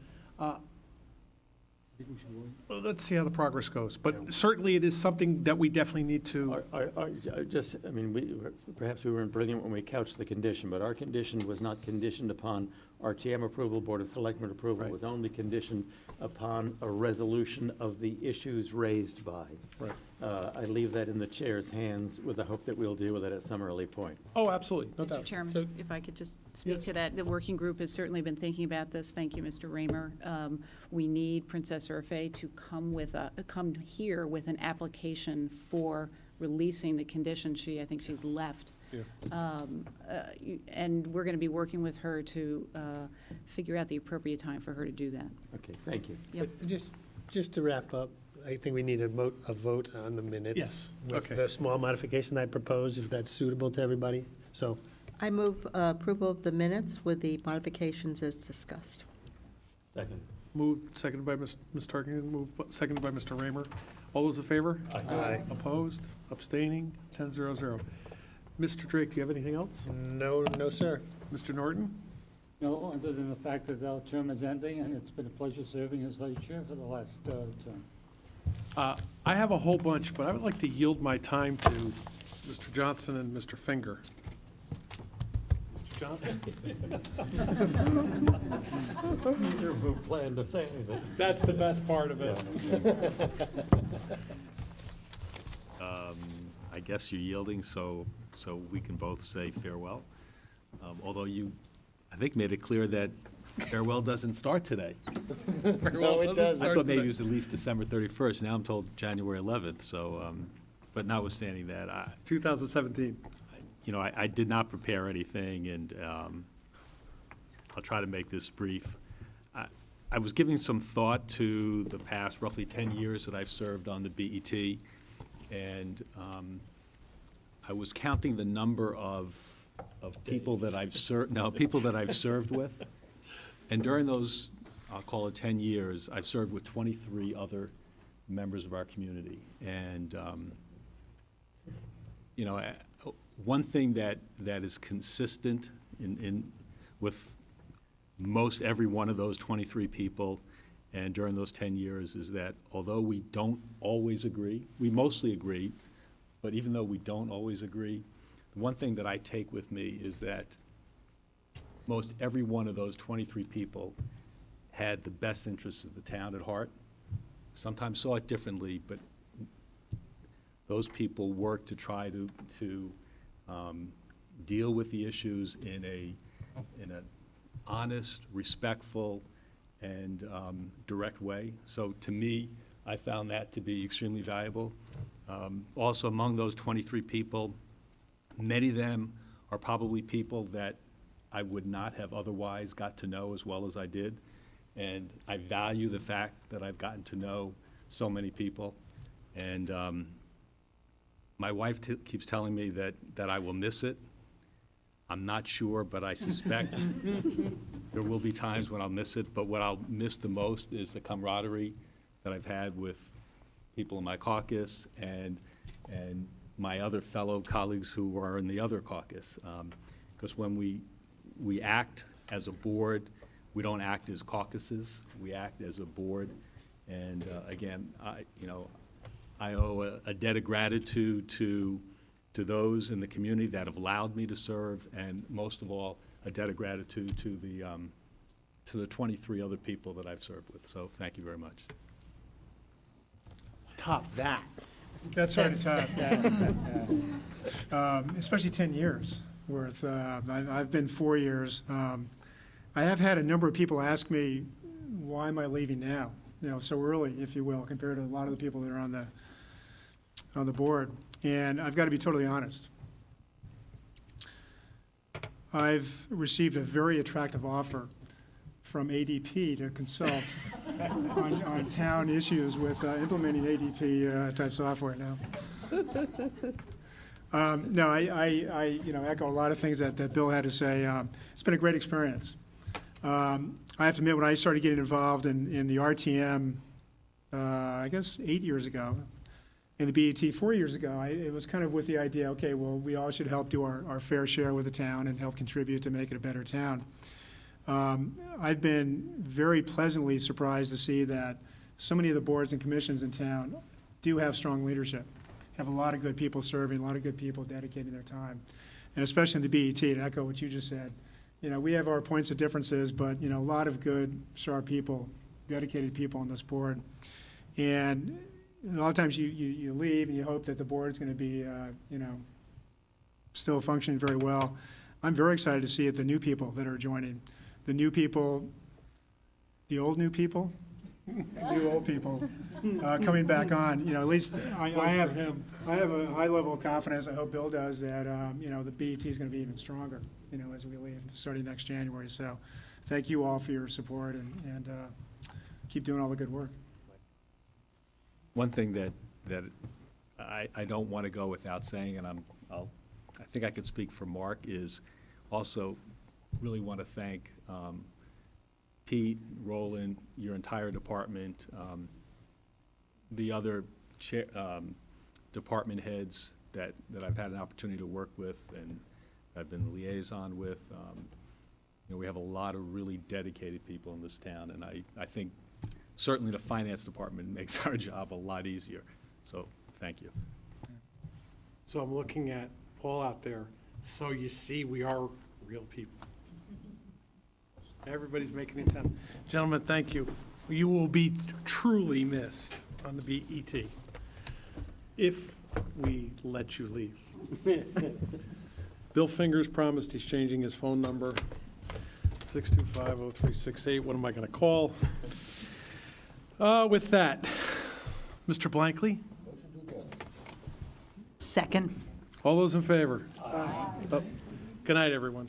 Let's see how the progress goes. But certainly, it is something that we definitely need to. Perhaps we weren't brilliant when we couched the condition, but our condition was not conditioned upon RTM approval, Board of Selectmen approval. Right. It was only conditioned upon a resolution of the issues raised by. Right. I leave that in the chair's hands with the hope that we'll deal with it at some early point. Oh, absolutely, no Mr. doubt. Chairman, if I could just speak Yes. to that. The working group has certainly been thinking about this. Thank you, Mr. Raymer. We need Princess Urfe to come here with an application for releasing the condition. I think she's left. Yeah. And we're going to be working with her to figure out the appropriate time for her to do that. Okay, thank you. Yep. Just to wrap up, I think we need a vote on the minutes. Yes, With okay. the small modification I propose, if that's suitable to everybody. So, I move approval of the minutes with the modifications as discussed. Second. Moved, seconded by Ms. Tarkington, seconded by Mr. Raymer. All those in favor? Aye. Opposed? Abstaining? 10-0-0. Mr. Drake, do you have anything else? no, sir. Mr. Norton? No, other than the fact that our term is ending, and it's been a pleasure serving as vice chair for the last term. I have a whole bunch, but I would like to yield my time to Mr. Johnson and Mr. Finger. Mr. Johnson? Your plan to say anything. That's the best part of it. I guess you're yielding, so we can both say farewell. Although you, I think, made it clear that farewell doesn't start today. No, it doesn't. I thought maybe it was at least December 31st. Now I'm told January 11th, so, but notwithstanding that, 2017. I did not prepare anything, and I'll try to make this brief. I was giving some thought to the past roughly 10 years that I've served on the BET, and I was counting the number of people that I've served with. And during those, I'll call it 10 years, I've served with 23 other members of our community. And, one thing that is consistent with most every one of those 23 people and during those 10 years is that although we don't always agree, we mostly agree, but even though we don't always agree, the one thing that I take with me is that most every one of those 23 people had the best interests of the town at heart. Sometimes saw it differently, but those people worked to try to deal with the issues in an honest, respectful, and direct way. So to me, I found that to be extremely valuable. Also, among those 23 people, many of them are probably people that I would not have otherwise got to know as well as I did. And I value the fact that I've gotten to know so many people. And my wife keeps telling me that I will miss it. I'm not sure, but I suspect there will be times when I'll miss it. But what I'll miss the most is the camaraderie that I've had with people in my caucus and my other fellow colleagues who are in the other caucus. Because when we act as a board, we don't act as caucuses, we act as a board. And again, I owe a debt of gratitude to those in the community that have allowed me to serve, and most of all, a debt of gratitude to the 23 other people that I've served with. So thank you very much. Top that. That's hard to top. Especially 10 years worth. I've been 4 years. I have had a number of people ask me, why am I leaving now? So early, if you will, compared to a lot of the people that are on the board. And I've got to be totally honest. I've received a very attractive offer from ADP to consult on town issues with implementing ADP type software now. No, I echo a lot of things that Bill had to say. It's been a great experience. I have to admit, when I started getting involved in the RTM, I guess 8 years ago, in the BET 4 years ago, it was kind of with the idea, okay, well, we all should help do our fair share with the town and help contribute to make it a better town. I've been very pleasantly surprised to see that so many of the boards and commissions in town do have strong leadership, have a lot of good people serving, a lot of good people dedicating their time. And especially in the BET, to echo what you just said, we have our points of differences, but, a lot of good, sharp people, dedicated people on this board. And a lot of times you leave and you hope that the board's going to be, still functioning very well. I'm very excited to see the new people that are joining. The new people, the old new people, new old people coming back on. At least I have a high level of confidence, I hope Bill does, that, the BET is going to be even stronger, as we leave, starting next January. So thank you all for your support and keep doing all the good work. One thing that I don't want to go without saying, and I think I could speak for Mark, is also really want to thank Pete, Roland, your entire department, the other department heads that I've had an opportunity to work with and I've been liaison with. We have a lot of really dedicated people in this town, and I think certainly the finance department makes our job a lot easier. So, thank you. So I'm looking at Paul out there, so you see we are real people. Everybody's making an attempt. Gentlemen, thank you. You will be truly missed on the BET, if we let you leave. Bill Fingers promised he's changing his phone number, 625-0368. What am I going to call? With that, Mr. Blankley? Second. All those in favor? Aye. Good night, everyone.